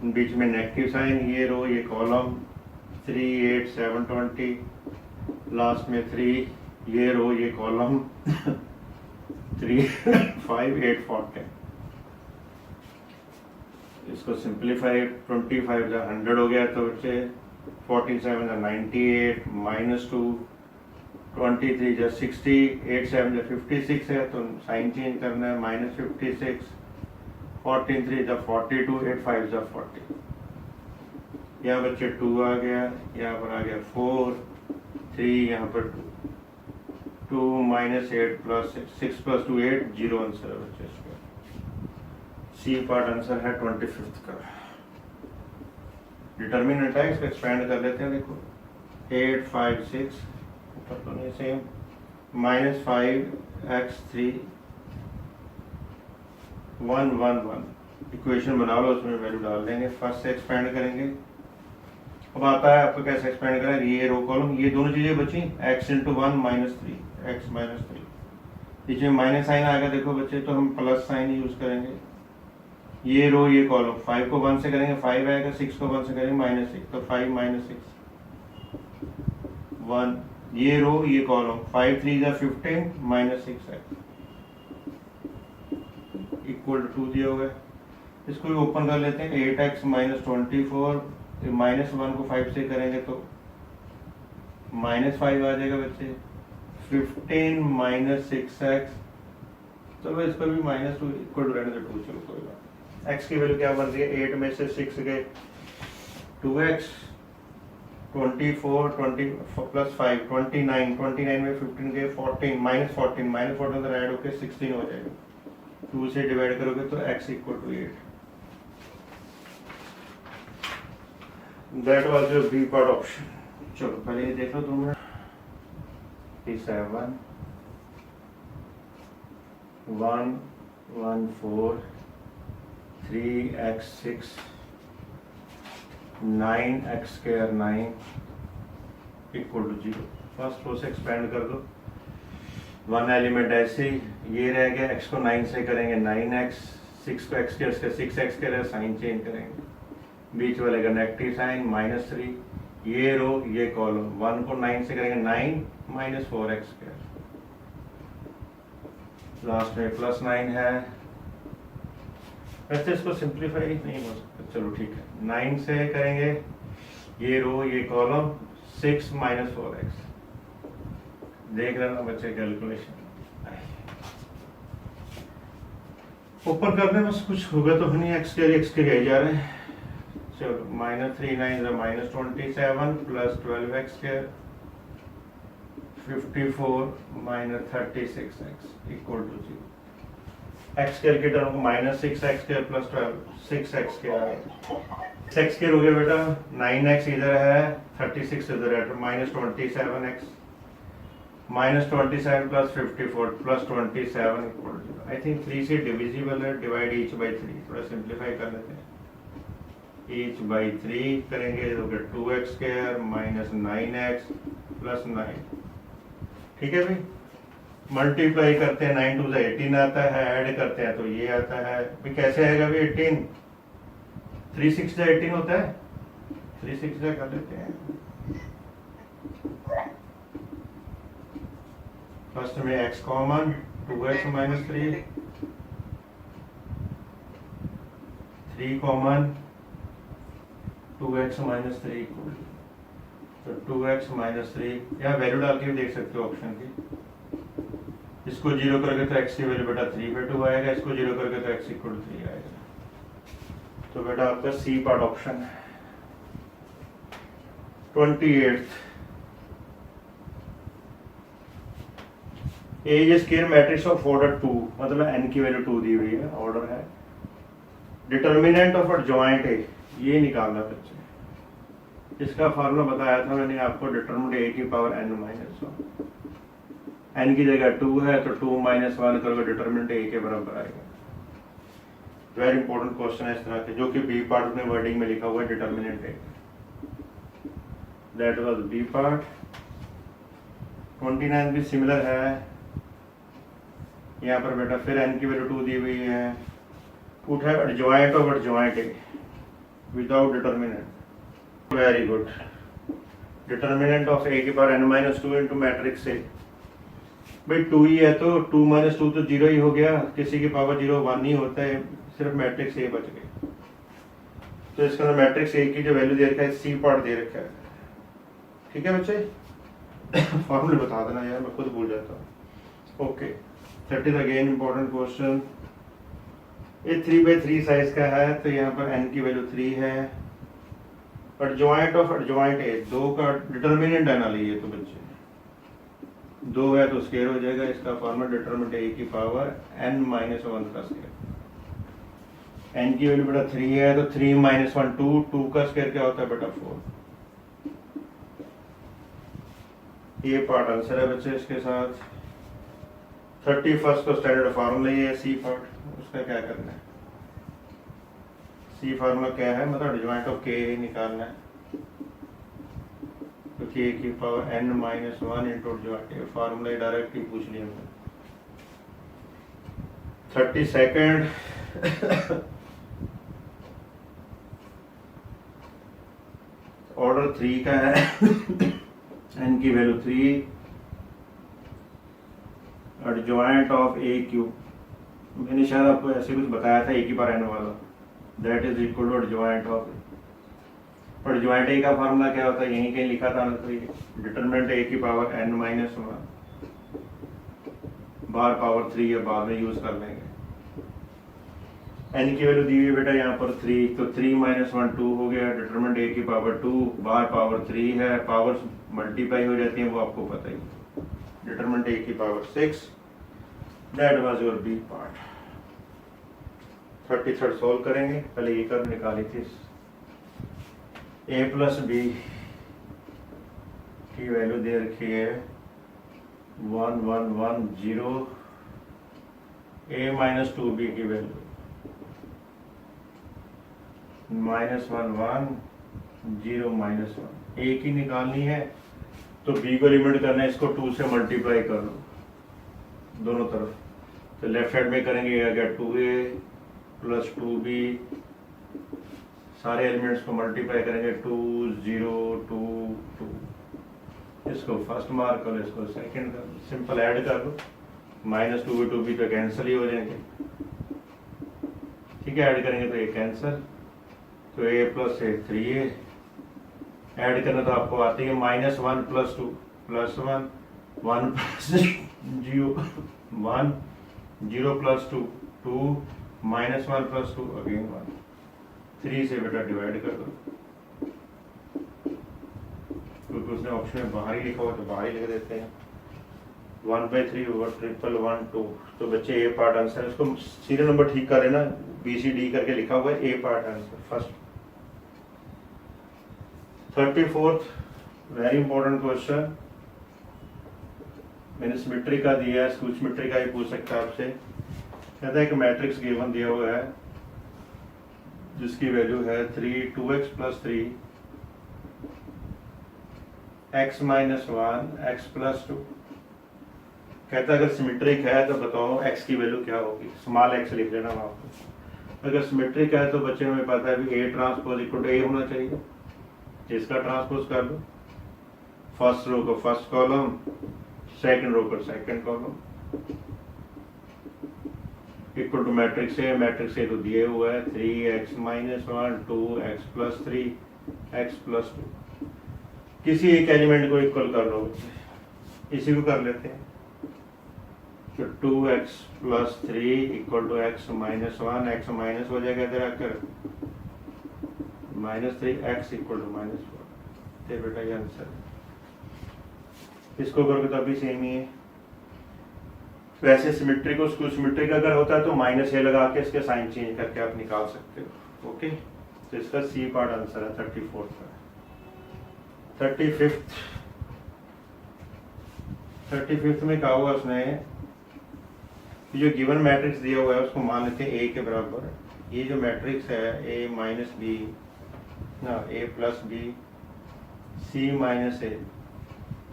बीच में नेगेटिव साइन, ये रो ये कॉलम, 3 8 7 20, लास्ट में 3, ये रो ये कॉलम 3 5 8 14। इसको सिंप्लीफाई 25 जा 100 हो गया तो बच्चे 47 जा 98 -2 23 जा 60 8 7 जा 56 है तो साइन चेंज करना है -56 14 3 जा 42 8 5 जा 40। यहाँ बच्चे 2 आ गया, यहाँ पर आ गया 4 3, यहाँ पर 2 -8 प्लस 6 प्लस 2 8 0 आंसर है बच्चे इसका। सी पार्ट आंसर है 25th का। डिटर्मिनेंट है, इसको एक्सपेंड कर लेते हैं। देखो 8 5 6 ऊपर तो नहीं सेम, -5x3 1 1 1। इक्वेशन बना लो, उसमें वैल्यू डाल देंगे। फर्स्ट से एक्सपेंड करेंगे। अब आता है आपको कैसे एक्सपेंड करें। ये रो कॉलम, ये दोनों चीजें बची, x × 1 -3 x -3, इसमें माइनस साइन आएगा देखो बच्चे, तो हम प्लस साइन यूज करेंगे। ये रो ये कॉलम, 5 को 1 से करेंगे 5 आएगा, 6 को 1 से करेंगे -6, तो 5 -6 1। ये रो ये कॉलम, 5 3 जा 15 -6x इक्वल टू 2 दिया हुआ है। इसको भी ओपन कर लेते हैं। 8x -24, -1 को 5 से करेंगे तो -5 आ जाएगा बच्चे। 15 -6x, चलो इसको भी -2 इक्वल टू रहने दो 2, चलो कोई बात। x की वैल्यू क्या बन रही है, 8 में से 6 गए 2x, 24 20 प्लस 5 29, 29 में 15 गए 14 -14 तो ऐड होकर 16 हो जाएगा। 2 से डिवाइड करोगे तो x equal to 8। That was your B part option. चलो पहले ये देख लो तुम। 7 1 1 4 3x6 9x² 9 equal to 0। First रो से एक्सपेंड कर दो। 1 एलिमेंट ऐसे ही ये रह गया, x को 9 से करेंगे 9x, 6 को x के 6x के साइन चेंज करेंगे, बीच वाले का नेगेटिव साइन -3, ये रो ये कॉलम, 1 को 9 से करेंगे 9 -4x², लास्ट में +9 है। वैसे इसको सिंप्लीफाई नहीं हो सकता, चलो ठीक है। 9 से करेंगे ये रो ये कॉलम, 6 -4x। देख रहे ना बच्चे कैलकुलेशन, ऊपर करने में कुछ होगा तो नहीं, x के गए जा रहे हैं। चलो -3 9 -27 plus 12x² 54 -36x equal to 0। x के टर्म को -6x² प्लस 12 6x² आएगा। 6x² हो गया बेटा, 9x इधर है 36 इधर है, -27x -27 प्लस 54 प्लस 27 इक्वल टू 0। आई थिंक 3 से डिविजिबल है, डिवाइड ईच बाई 3। थोड़ा सिंप्लीफाई कर लेते हैं। ईच बाई 3 करेंगे तो 2x² -9x प्लस 9। ठीक है भाई, मल्टीप्लाई करते हैं 9 2 18 आता है, ऐड करते हैं तो ये आता है। भाई कैसे आएगा भाई 18, 3 6 जा 18 होता है, 3 6 जा कर लेते हैं। फर्स्ट में x common, 2x minus 3 common, 2x minus 3 equal, तो 2x माइनस 3, यहाँ वैल्यू डाल के भी देख सकते हो ऑप्शन की। इसको 0 करके तो x की वैल्यू बेटा 3/2 आएगा, इसको 0 करके तो x इक्वल 3 आएगा। तो बेटा आपका सी पार्ट ऑप्शन है। 28th, A is square matrix of order 2, मतलब n की वैल्यू 2 दी हुई है, ऑर्डर है। डिटर्मिनेंट ऑफ एडजॉइंट ए, ये निकालना बच्चे। इसका फार्मूला बताया था मैंने आपको, डिटर्मिनेंट a की पावर n माइनस 1, n की जगह 2 है तो 2 माइनस 1 करोगे, डिटर्मिनेंट a के बराबर आएगा। वेरी इंपॉर्टेंट क्वेश्चन है इस तरह के, जो कि बी पार्ट में वर्डिंग में लिखा हुआ है determinant a। That was B part. 29 भी सिमिलर है। यहाँ पर बेटा फिर n की वैल्यू 2 दी हुई है। पूछा है adjoint of adjoint A without determinant. Very good. Determinant of A की power n minus 2 into matrix A. भाई 2 ही है तो 2 माइनस 2 तो 0 ही हो गया, किसी की पावर 0 1 ही होता है, सिर्फ मैट्रिक्स ए बच गई। तो इसके अंदर मैट्रिक्स ए की जो वैल्यू दे रखा है, सी पार्ट दे रखा है। ठीक है बच्चे, फॉर्मूले बता देना यार, मैं खुद भूल जाता हूँ। Okay, 30 again important question. ये 3/3 साइज का है, तो यहाँ पर n की वैल्यू 3 है। एडजॉइंट ऑफ एडजॉइंट ए, 2 का डिटर्मिनेंट है ना लिए तो बच्चे 2 है तो स्क्वायर हो जाएगा। इसका फॉर्मूला डिटर्मिनेंट ए की पावर n माइनस 1 का स्क्वायर। n की वैल्यू बेटा 3 है तो 3 माइनस 1 2 का स्क्वायर क्या होता है बेटा 4। ये पार्ट आंसर है बच्चे। इसके साथ 31st को स्टैंडर्ड फार्मूला ये है सी पार्ट, उसका क्या करना है। सी फार्मूला क्या है, मतलब एडजॉइंट ऑफ के निकालना है। तो के की power n minus 1 into adjoint, formula direct ही पूछ लिया मैंने। 32nd ऑर्डर 3 का है, n की value 3, adjoint of A cube. मैंने शायद आपको ऐसे कुछ बताया था, ए की पावर n वाला, that is equal to adjoint of. Adjoint A का फार्मूला क्या होता है, यहीं कहीं लिखा था ना, तो डिटरमिनेंट ए की पावर n माइनस 1 बार पावर 3 है, बाद में यूज कर लेंगे। n की वैल्यू दी हुई है बेटा यहाँ पर 3, तो 3 माइनस 1 2 हो गया। डिटरमिनेंट ए की पावर 2 बार पावर 3 है, पावर मल्टीप्लाई हो जाती है, वो आपको पता ही। डिटरमिनेंट ए की power 6, that was your B part. 33rd solve करेंगे, पहले ये कर निकाली थी। a प्लस बी की वैल्यू दे रखी है 1 1 1 0, a माइनस 2b की वैल्यू -1 1 0 -1। a की निकालनी है तो b को लिमिट करना है, इसको 2 से मल्टीप्लाई कर लो दोनों तरफ। तो लेफ्ट साइड में करेंगे, ये आ गया 2a प्लस 2b, सारे एलिमेंट्स को मल्टीप्लाई करेंगे 2 0 2 2। इसको फर्स्ट मार्क करो, इसको सेकंड कर लो, सिंपल ऐड कर लो। -2a 2b तो कैंसिल ही हो जाएंगे। ठीक है, ऐड करेंगे तो ये कैंसिल, तो a plus A 3a। Add करना तो आपको आती है, -1 plus 2 plus 1 1 plus 0 1 0 plus 2 2 -1 plus 2 again 1। 3 से बेटा डिवाइड कर दो, क्योंकि उसने ऑप्शन में बाहर ही लिखा हुआ तो बाहर ही लिख देते हैं। 1/3 ओवर 1 2। तो बच्चे ए पार्ट आंसर, इसको सीरियल नंबर ठीक कर लेना, BCD करके लिखा हुआ है, A part answer first. 34th very important question, मैंने सिमेट्री का दिया है, कुछ सिमेट्री का ही पूछ सकता है आपसे। कहता है कि मैट्रिक्स गिवन दिया हुआ है जिसकी वैल्यू है 3 2x plus 3 x minus 1 x plus 2। कहता है अगर सिमेट्रिक है तो बताओ x की वैल्यू क्या होगी। स्मॉल x लिख लेना वहां पर, अगर सिमेट्रिक है तो बच्चे में पता है भी ए ट्रांसपोज इक्वल टू ए होना चाहिए, इसका ट्रांसपोज कर लो, फर्स्ट रो को फर्स्ट कॉलम, सेकंड रो को second column, equal to matrix A तो दिए हुआ है 3x - 1 2x + 3 x + 2, किसी एक एलिमेंट को इक्वल कर लो, इसी को कर लेते हैं। तो 2x + 3 equal to x - 1, x minus हो जाएगा इधर आकर -3x इक्वल टू -4। तो बेटा ये आंसर है, इसको करोगे तो अभी सेम ही है। वैसे सिमेट्रिक और स्क्यू सिमेट्रिक अगर होता है तो -a लगा के इसके साइन चेंज करके आप निकाल सकते हो। ओके, तो इसका सी पार्ट आंसर है 34 का। 35th में कहा हुआ उसने जो गिवन मैट्रिक्स दिया हुआ है उसको मान लेते हैं a के बराबर। ये जो मैट्रिक्स है a - b ना a + b c - a,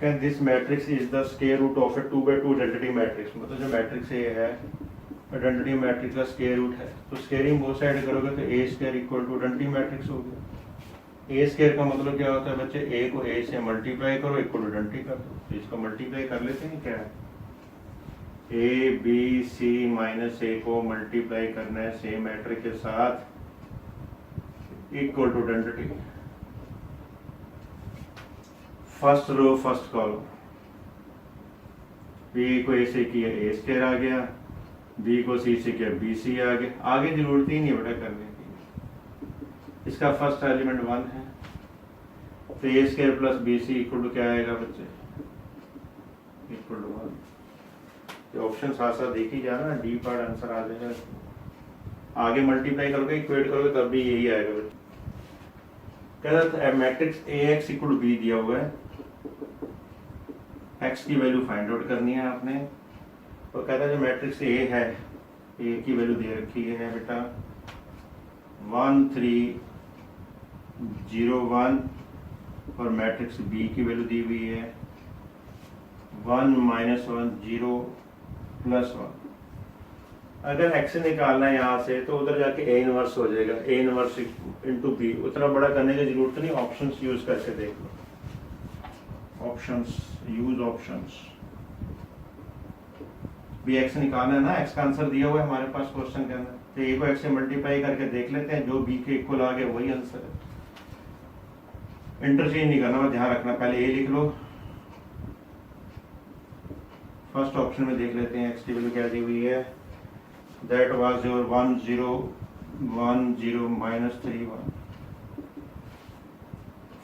can this matrix is the square root of a 2x2 identity matrix. मतलब जो मैट्रिक्स ए है आइडेंटिटी मैट्रिक्स का स्क्वायर रूट है, तो स्क्वायरिंग बोथ साइड करोगे तो a square equal to identity matrix हो गया। a स्क्वायर का मतलब क्या होता है बच्चे, a को a से मल्टीप्लाई करो इक्वल टू आइडेंटिटी कर दो, तो इसको मल्टीप्लाई कर लेते हैं। क्या है a b c - a को मल्टीप्लाई करना है सेम मैट्रिक्स के साथ equal to identity. First row first column, b को a से किया a स्क्वायर आ गया, b को c से किया b c आ गया, आगे जरूरत ही नहीं बेटा करने की। इसका फर्स्ट एलिमेंट 1 है, तो a square + b c equal to क्या आएगा बच्चे, इक्वल टू 1। ऑप्शन साथ साथ देखी जाना, डी पार्ट आंसर आ जाएगा। आगे मल्टीप्लाई करोगे इक्वेट करोगे तब भी यही आएगा। कहता था matrix ax equal to b दिया हुआ है, x की वैल्यू फाइंड आउट करनी है आपने। तो कहता है जो मैट्रिक्स a है, a की वैल्यू दे रखी है बेटा 1 3 0 1, और मैट्रिक्स b की वैल्यू दी हुई है 1 - 1 0 + 1। अगर x निकालना है यहाँ से तो उधर जाके a इनवर्स हो जाएगा, a इनवर्स इंटू b। उतना बड़ा करने की जरूरत नहीं, ऑप्शंस यूज करके देख लो। ऑप्शंस यूज ऑप्शंस, भी x निकालना है ना, x का आंसर दिया हुआ है हमारे पास क्वेश्चन के अंदर, तो a को x से मल्टीप्लाई करके देख लेते हैं, जो b के इक्वल आ गया वही आंसर है। इंटरचेंज नहीं करना, ध्यान रखना, पहले a लिख लो। फर्स्ट ऑप्शन में देख लेते हैं x की वैल्यू क्या दी हुई है, that was your 1 0 1 0 -3 1।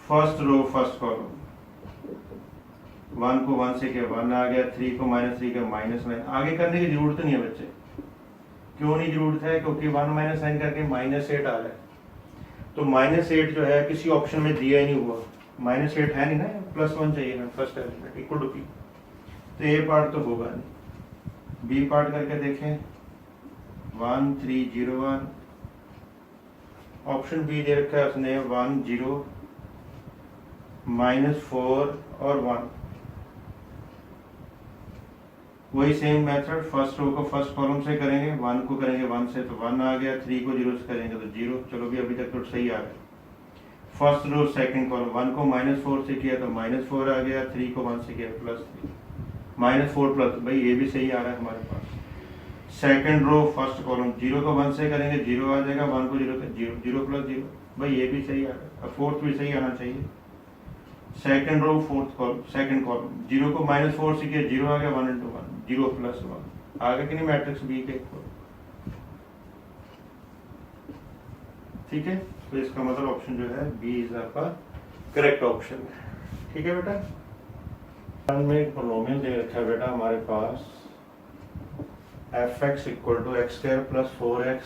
First row first column, 1 को 1 से किया 1 आ गया, 3 को -3 का -9। आगे करने की जरूरत नहीं है बच्चे, क्यों नहीं जरूरत है, क्योंकि 1 - 9 करके -8 आ रहा है। तो -8 जो है किसी ऑप्शन में दिया ही नहीं हुआ, -8 है नहीं ना, +1 चाहिए ना first element equal to p, तो ए पार्ट तो होगा नहीं। बी पार्ट करके देखें 1 3 0 1, ऑप्शन बी दे रखा है उसने 1 0 -4 और 1। वही सेम मेथड, फर्स्ट रो को फर्स्ट कॉलम से करेंगे, 1 को करेंगे 1 से तो 1 आ गया, 3 को 0 से करेंगे तो 0। चलो भी अभी तक तो सही आ रहा है। फर्स्ट रो सेकंड कॉलम, 1 को -4 से किया तो -4 आ गया, 3 को 1 से किया +3 -4 प्लस, भाई ये भी सही आ रहा है हमारे पास। सेकंड रो फर्स्ट कॉलम, 0 को 1 से करेंगे 0 आ जाएगा, 1 को 0 0 0 + 0, भाई ये भी सही आ रहा है। अब फोर्थ भी सही आना चाहिए। Second row fourth column second column, 0 को -4 से किया 0 आ गया, 1 × 1 0 + 1 आगे कि नहीं मैट्रिक्स बी के इक्वल। ठीक है, तो इसका मतलब ऑप्शन जो है बी इज आपका करेक्ट ऑप्शन है। ठीक है बेटा, में एक पोलिनोमियल दे रखा है बेटा हमारे पास fx = x² + 4x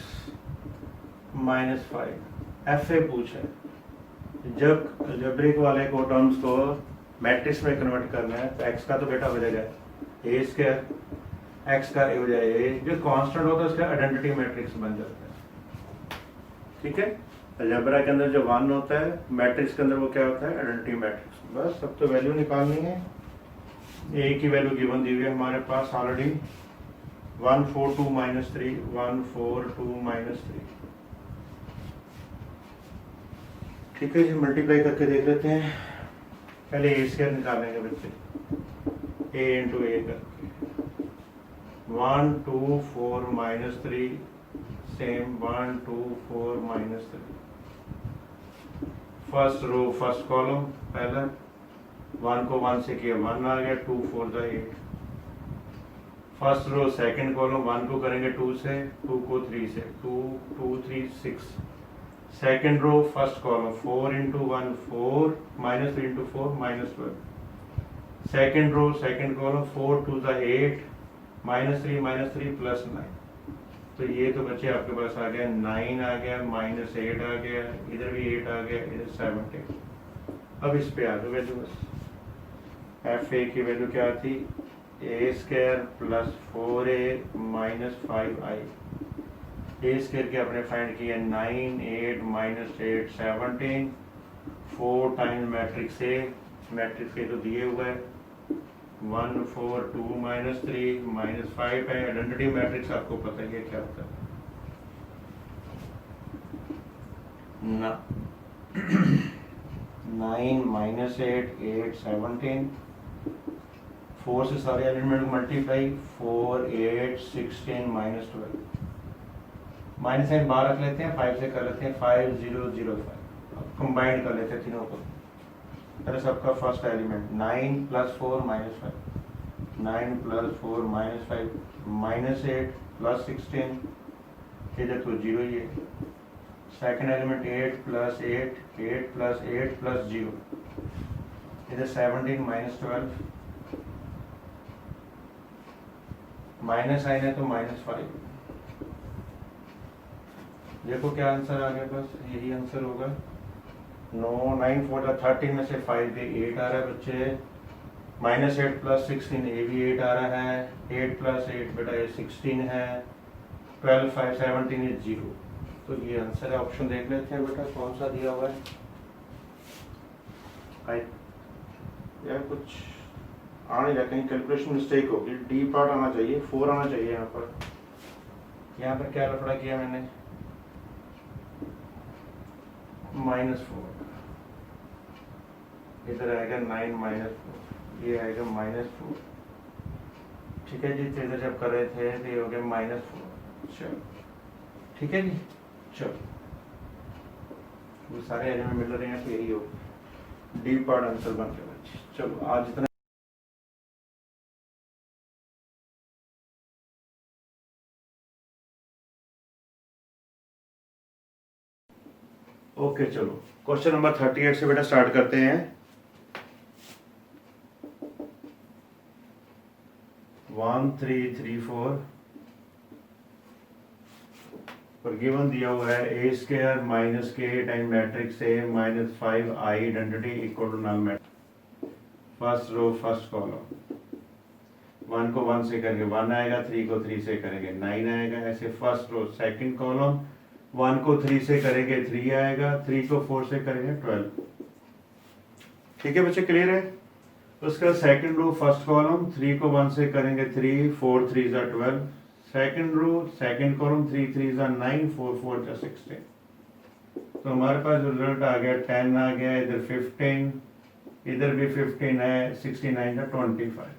- 5। fa पूछा है, जब अलजेब्रिक वाले को टर्म्स को मैट्रिक्स में कन्वर्ट करना है तो x का तो बेटा हो जाएगा a², x का a हो जाएगा a, जो कांस्टेंट होता है उसका आइडेंटिटी मैट्रिक्स बन जाता है। ठीक है, अलजेब्रा के अंदर जो 1 होता है, मैट्रिक्स के अंदर वो क्या होता है, आइडेंटिटी मैट्रिक्स। बस अब तो वैल्यू निकालनी है। a की वैल्यू गिवन दी हुई है हमारे पास ऑलरेडी 142 माइनस 3, 142 माइनस 3। ठीक है जी, मल्टीप्लाई करके देख लेते हैं। पहले ए स्क्वायर निकालेंगे बच्चे, ए इंटू ए करके 124 minus 3 same 124 minus 3। First row first column पहला 1 को 1 से किया 1 आ गया, 2 4 द 8। फर्स्ट रो सेकंड कॉलम 1 को करेंगे 2 से, 2 को 3 से, 2 2 3 6। Second row first column 4 into 1 4 minus 3 into 4 minus 12। Second row second column 4 2 द 8 माइनस 3 प्लस 9। तो ये तो बच्चे आपके पास आ गया 9 आ गया, माइनस 8 आ गया, इधर भी 8 आ गया, इधर 7 अब इस पे आ दो वैल्यू बस। एफ ए की वैल्यू क्या थी, A square plus 4a minus 5i। A square के आपने फाइंड किया 9 8 minus 8 17, 4 times matrix A, matrix A तो दिए हुआ है 1 4 2 माइनस 3 माइनस 5 है। आइडेंटिटी मैट्रिक्स आपको पता ही है क्या होता है ना। 9 माइनस 8 8 17, 4 से सारे element multiply 4 8 16 minus 12। Minus sign बाहर रख लेते हैं, 5 से कर लेते हैं 5 0 0 5। कंबाइंड कर लेते हैं तीनों को। अरे सबका first element 9 plus 4 minus 5, 9 plus 4 minus 5 minus 8 plus 16, इधर तो जीरो ही है। Second element 8 plus 8 8 plus 8 plus 0, इधर 17 माइनस 12, माइनस साइन है तो माइनस 5। देखो क्या आंसर आ गया, बस यही आंसर होगा। 9 9 4 13 में से 5 भी 8 आ रहा है बच्चे, माइनस 8 प्लस 16 ये भी 8 आ रहा है, 8 प्लस 8 बेटा ये 16 है, 12 5 17 इज 0। तो ये आंसर है। ऑप्शन देख लेते हैं बेटा कौन सा दिया हुआ है। यार कुछ आ नहीं रहा, कहीं कैलकुलेशन मिस्टेक होगी। डी पार्ट आना चाहिए, 4 आना चाहिए यहाँ पर। यहाँ पर क्या लफड़ा किया मैंने, -4, इधर आएगा 9 -4, ये आएगा -4। ठीक है जी, तो इधर जब कर रहे थे तो ये हो गया -4। चलो ठीक है जी, चलो वो सारे एलिमेंट मिल रहे हैं तो यही हो डी पार्ट आंसर बन गया बच्चे। चलो आज इतना। ओके चलो क्वेश्चन नंबर 38 से बेटा स्टार्ट करते हैं। 1 3 3 4 पर गिवन दिया हुआ है ए स्क्वायर माइनस के time matrix A minus 5 I identity equal to null matrix. First row first column 1 को 1 से करेंगे 1 आएगा, 3 को 3 से करेंगे 9 आएगा। ऐसे फर्स्ट रो सेकंड कॉलम 1 को 3 से करेंगे 3 आएगा, 3 को 4 से करेंगे 12। ठीक है बच्चे, क्लियर है। उसका सेकंड रो फर्स्ट कॉलम 3 को 1 से करेंगे 3, 4 3 जा 12। सेकंड रो सेकंड कॉलम 3 3 जा 9, 4 4 जा 16। तो हमारे पास रिजल्ट आ गया 10 आ गया, इधर 15, इधर भी 15 है, 69 जा 25।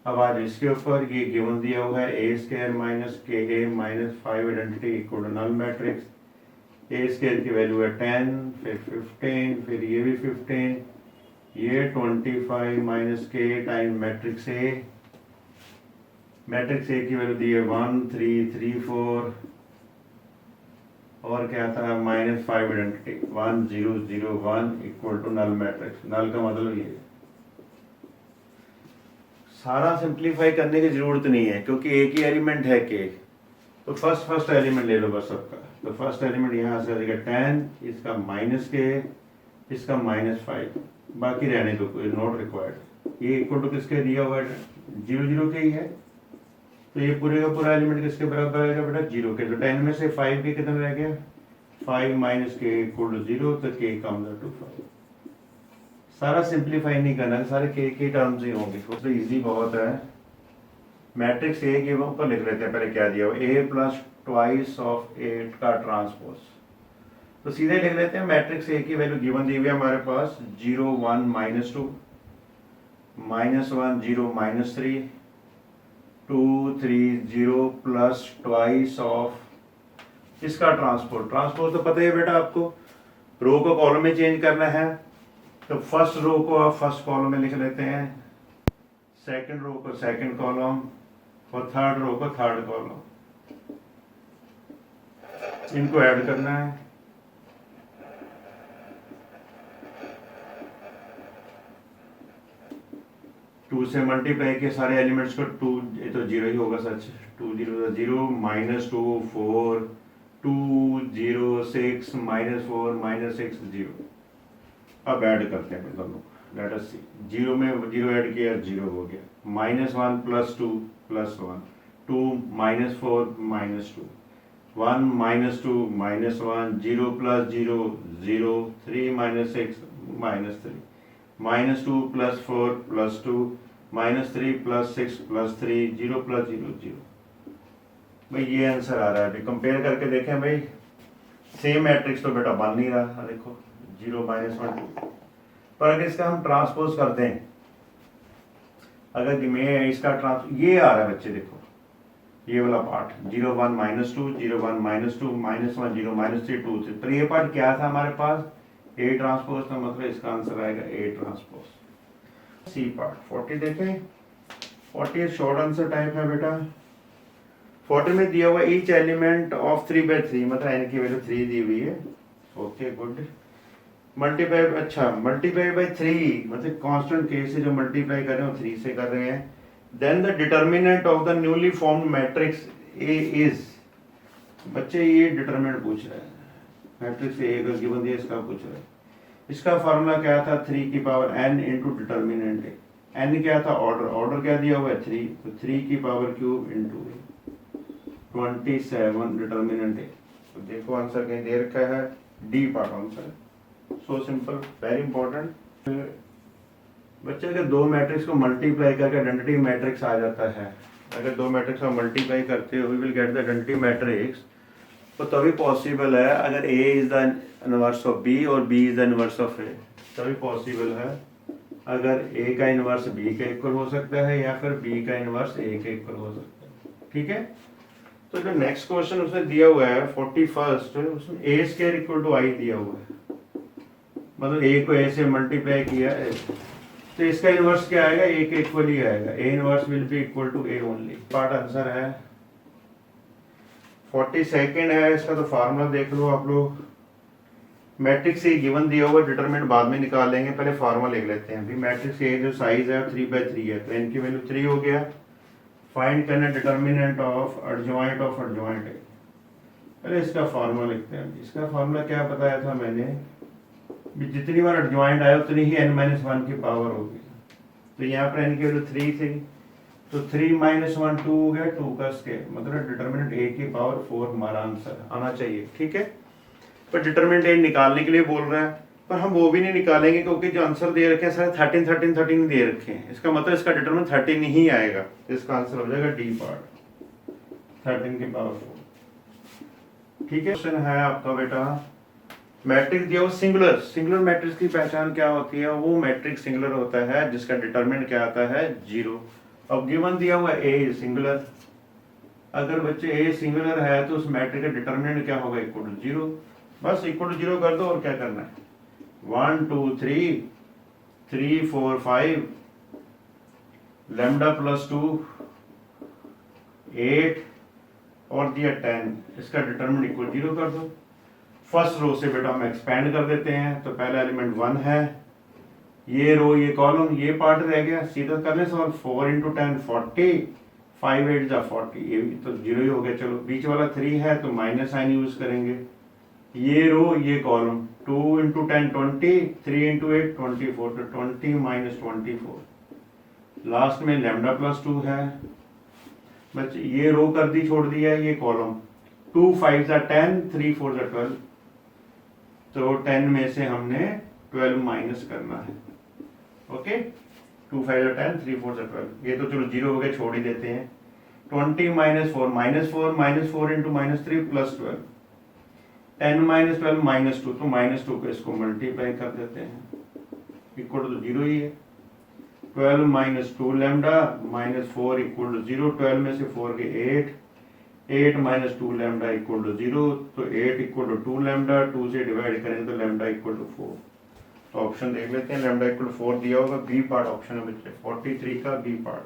अब आज इसके ऊपर ये गिवन दिया हुआ है A square minus K A minus 5 identity equal to null matrix. A square की वैल्यू है 10, फिर 15, फिर ये भी 15, ये 25 माइनस के time matrix A. Matrix A की वैल्यू दी है 1 3 3 4 और क्या था -5 identity 1 0 0 1 equal to null matrix. Null का मतलब ये सारा सिंप्लीफाई करने की जरूरत नहीं है क्योंकि एक ही एलिमेंट है के। तो फर्स्ट एलिमेंट ले लो बस सबका। तो फर्स्ट एलिमेंट यहाँ से आ जाएगा 10, इसका माइनस के, इसका -5, बाकी रहने दो, कोई नॉट रिक्वायर्ड। ये इक्वल टू किसके दिया हुआ है 0 0 के ही है। तो ये पूरे का पूरा एलिमेंट किसके बराबर आएगा बेटा 0 के। तो 10 में से 5 के कितना रह गया 5 माइनस के इक्वल टू 0, तो के कम्स टू 5। सारा सिंप्लीफाई नहीं करना, सारे के टर्म्स ही होंगे। तो इजी बहुत है। मैट्रिक्स ए के ऊपर लिख लेते हैं पहले क्या दिया हुआ, ए प्लस ट्वाइस ऑफ 8 का ट्रांसपोज। तो सीधे लिख लेते हैं मैट्रिक्स ए की वैल्यू गिवन दी हुई है हमारे पास 0 1 -2 -1 0 -3 2 3 0 प्लस ट्वाइस ऑफ इसका ट्रांसपोज। ट्रांसपोज तो पता ही है बेटा आपको, रो को कॉलम में चेंज करना है, तो फर्स्ट रो को आप फर्स्ट कॉलम में लिख लेते हैं, सेकंड रो को सेकंड कॉलम और थर्ड रो को थर्ड कॉलम। इनको ऐड करना है, टू से मल्टीप्लाई के सारे एलिमेंट्स को, टू ये तो जीरो ही होगा सच, 2 0 0 -2 4 2 0 6 -4 -6 0। अब ऐड करते हैं दोनों, लेट अस सी, जीरो में जीरो ऐड किया, जीरो हो गया, -1 + 2 + 1 2 -4 -2 1 -2 -1 0 + 0 0 3 -6 -3 -2 + 4 + 2 -3 + 6 + 3 0 + 0 0। भाई ये आंसर आ रहा है। अभी कंपेयर करके देखें भाई, सेम मैट्रिक्स तो बेटा बन नहीं रहा, देखो 0 -1 2। पर अगर इसका हम ट्रांसपोज करते हैं, अगर मैं इसका ये आ रहा है बच्चे, देखो ये वाला पार्ट 0 1 -2 0 1 -2 -1 0 -3 2 3, पर ये पार्ट क्या था हमारे पास, ए ट्रांसपोज था, मतलब इसका आंसर आएगा ए ट्रांसपोज। सी पार्ट 40 देखें, 40 शॉर्ट आंसर टाइप है बेटा। 40 में दिया हुआ ईच एलिमेंट ऑफ 3/3, मतलब n की वैल्यू 3 दी हुई है, ओके गुड। मल्टीप्लाई, अच्छा मल्टीप्लाई बाय 3, मतलब कांस्टेंट के से जो मल्टीप्लाई कर रहे हैं वो 3 से कर रहे हैं। Then the determinant of the newly formed matrix A is, बच्चे ये डिटर्मिनेंट पूछ रहे हैं, मैट्रिक्स ए अगर गिवन दिया इसका पूछ रहे हैं। इसका फार्मूला क्या था, 3 की पावर n इंटू डिटर्मिनेंट ए, n क्या था ऑर्डर, ऑर्डर क्या दिया हुआ है 3, तो 3 की पावर क्यूब इंटू 27 डिटर्मिनेंट ए। तो देखो आंसर कहीं दे रखा है, D part answer, so simple, very important. बच्चे अगर दो मैट्रिक्स को मल्टीप्लाई करके आइडेंटिटी मैट्रिक्स आ जाता है, अगर दो मैट्रिक्स को मल्टीप्लाई करते हो we will get the identity matrix, तो तभी पॉसिबल है अगर A is the inverse of B और B is the inverse of A, तभी पॉसिबल है अगर ए का इनवर्स बी के इक्वल हो सकता है या फिर बी का इनवर्स ए के इक्वल हो सकता है, ठीक है। तो जो नेक्स्ट क्वेश्चन उसने दिया हुआ है 41, उसमें ए स्क्वायर इक्वल टू आई दिया हुआ है, मतलब ए को ए से मल्टीप्लाई किया है, तो इसका इनवर्स क्या आएगा, ए के इक्वल ही आएगा, A inverse will be equal to A only. Part answer है 42 है, इसका तो फार्मूला देख लो आप लोग, मैट्रिक्स ए गिवन दिया हुआ, डिटरमिनेंट बाद में निकाल लेंगे, पहले फार्मूला लिख लेते हैं। अभी मैट्रिक्स ए जो साइज है 3/3 है, तो n की वैल्यू 3 हो गया। फाइंड करना determinant of adjoint of adjoint ए, पहले इसका फार्मूला लिखते हैं। इसका फार्मूला क्या बताया था मैंने, जितनी बार एडजॉइंट आया उतनी ही n-1 की पावर होगी, तो यहाँ पर n की वैल्यू 3 थी, तो 3 - 1 2 हो गया, 2 का स्क्वायर, मतलब डिटरमिनेंट a की पावर 4 हमारा आंसर आना चाहिए, ठीक है। पर डिटरमिनेंट a निकालने के लिए बोल रहा है, पर हम वो भी नहीं निकालेंगे क्योंकि जो आंसर दे रखे हैं सारे 13 13 13 दे रखे हैं, इसका मतलब इसका डिटरमिनेंट 13 ही आएगा, इसका आंसर हो जाएगा डी पार्ट, 13 की पावर 4, ठीक है। क्वेश्चन है आपका बेटा, मैट्रिक्स दिया हो सिंगुलर, सिंगुलर मैट्रिक्स की पहचान क्या होती है, वो मैट्रिक्स सिंगुलर होता है जिसका डिटरमिनेंट क्या आता है 0। अब गिवन दिया हुआ ए सिंगुलर, अगर बच्चे ए सिंगुलर है तो उस मैट्रिक्स का डिटरमिनेंट क्या होगा, इक्वल टू 0, बस इक्वल टू 0 कर दो, और क्या करना है, 1 2 3 3 4 5 लैम्डा प्लस 2 8 और दिया 10, इसका डिटरमिनेंट इक्वल 0 कर दो। फर्स्ट रो से बेटा हम एक्सपेंड कर देते हैं, तो पहला एलिमेंट 1 है, ये रो ये कॉलम ये पार्ट रह गया, सीधा करने से 4 × 10 40 5 8 जा 40, ये तो 0 ही हो गया। चलो बीच वाला 3 है तो माइनस साइन यूज करेंगे, ये रो ये कॉलम 2 × 10 20 3 × 8 24, तो 20 - 24, लास्ट में लैम्डा प्लस 2 है, बच्चे ये रो कर दी छोड़ दिया, ये कॉलम 2 5 जा 10 3 4 जा 12, तो 10 में से हमने 12 माइनस करना है, ओके। 2 5 जा 10 3 4 जा 12, ये तो चलो 0 हो गया, छोड़ ही देते हैं। 20 minus four into -3 plus 12, 10 minus 12 -2, तो -2 को इसको मल्टीप्लाई कर देते हैं, इक्वल टू 0 ही है। 12 माइनस 2 लैम्डा -4 इक्वल टू 0, 12 में से 4 के 8, 8 माइनस 2 लैम्डा इक्वल टू 0, तो 8 इक्वल टू 2 लैम्डा, 2 से डिवाइड करेंगे तो लैम्डा इक्वल टू 4। तो ऑप्शन देख लेते हैं, लैम्डा इक्वल टू 4 दिया होगा, बी पार्ट ऑप्शन है बच्चे, 43 का बी पार्ट।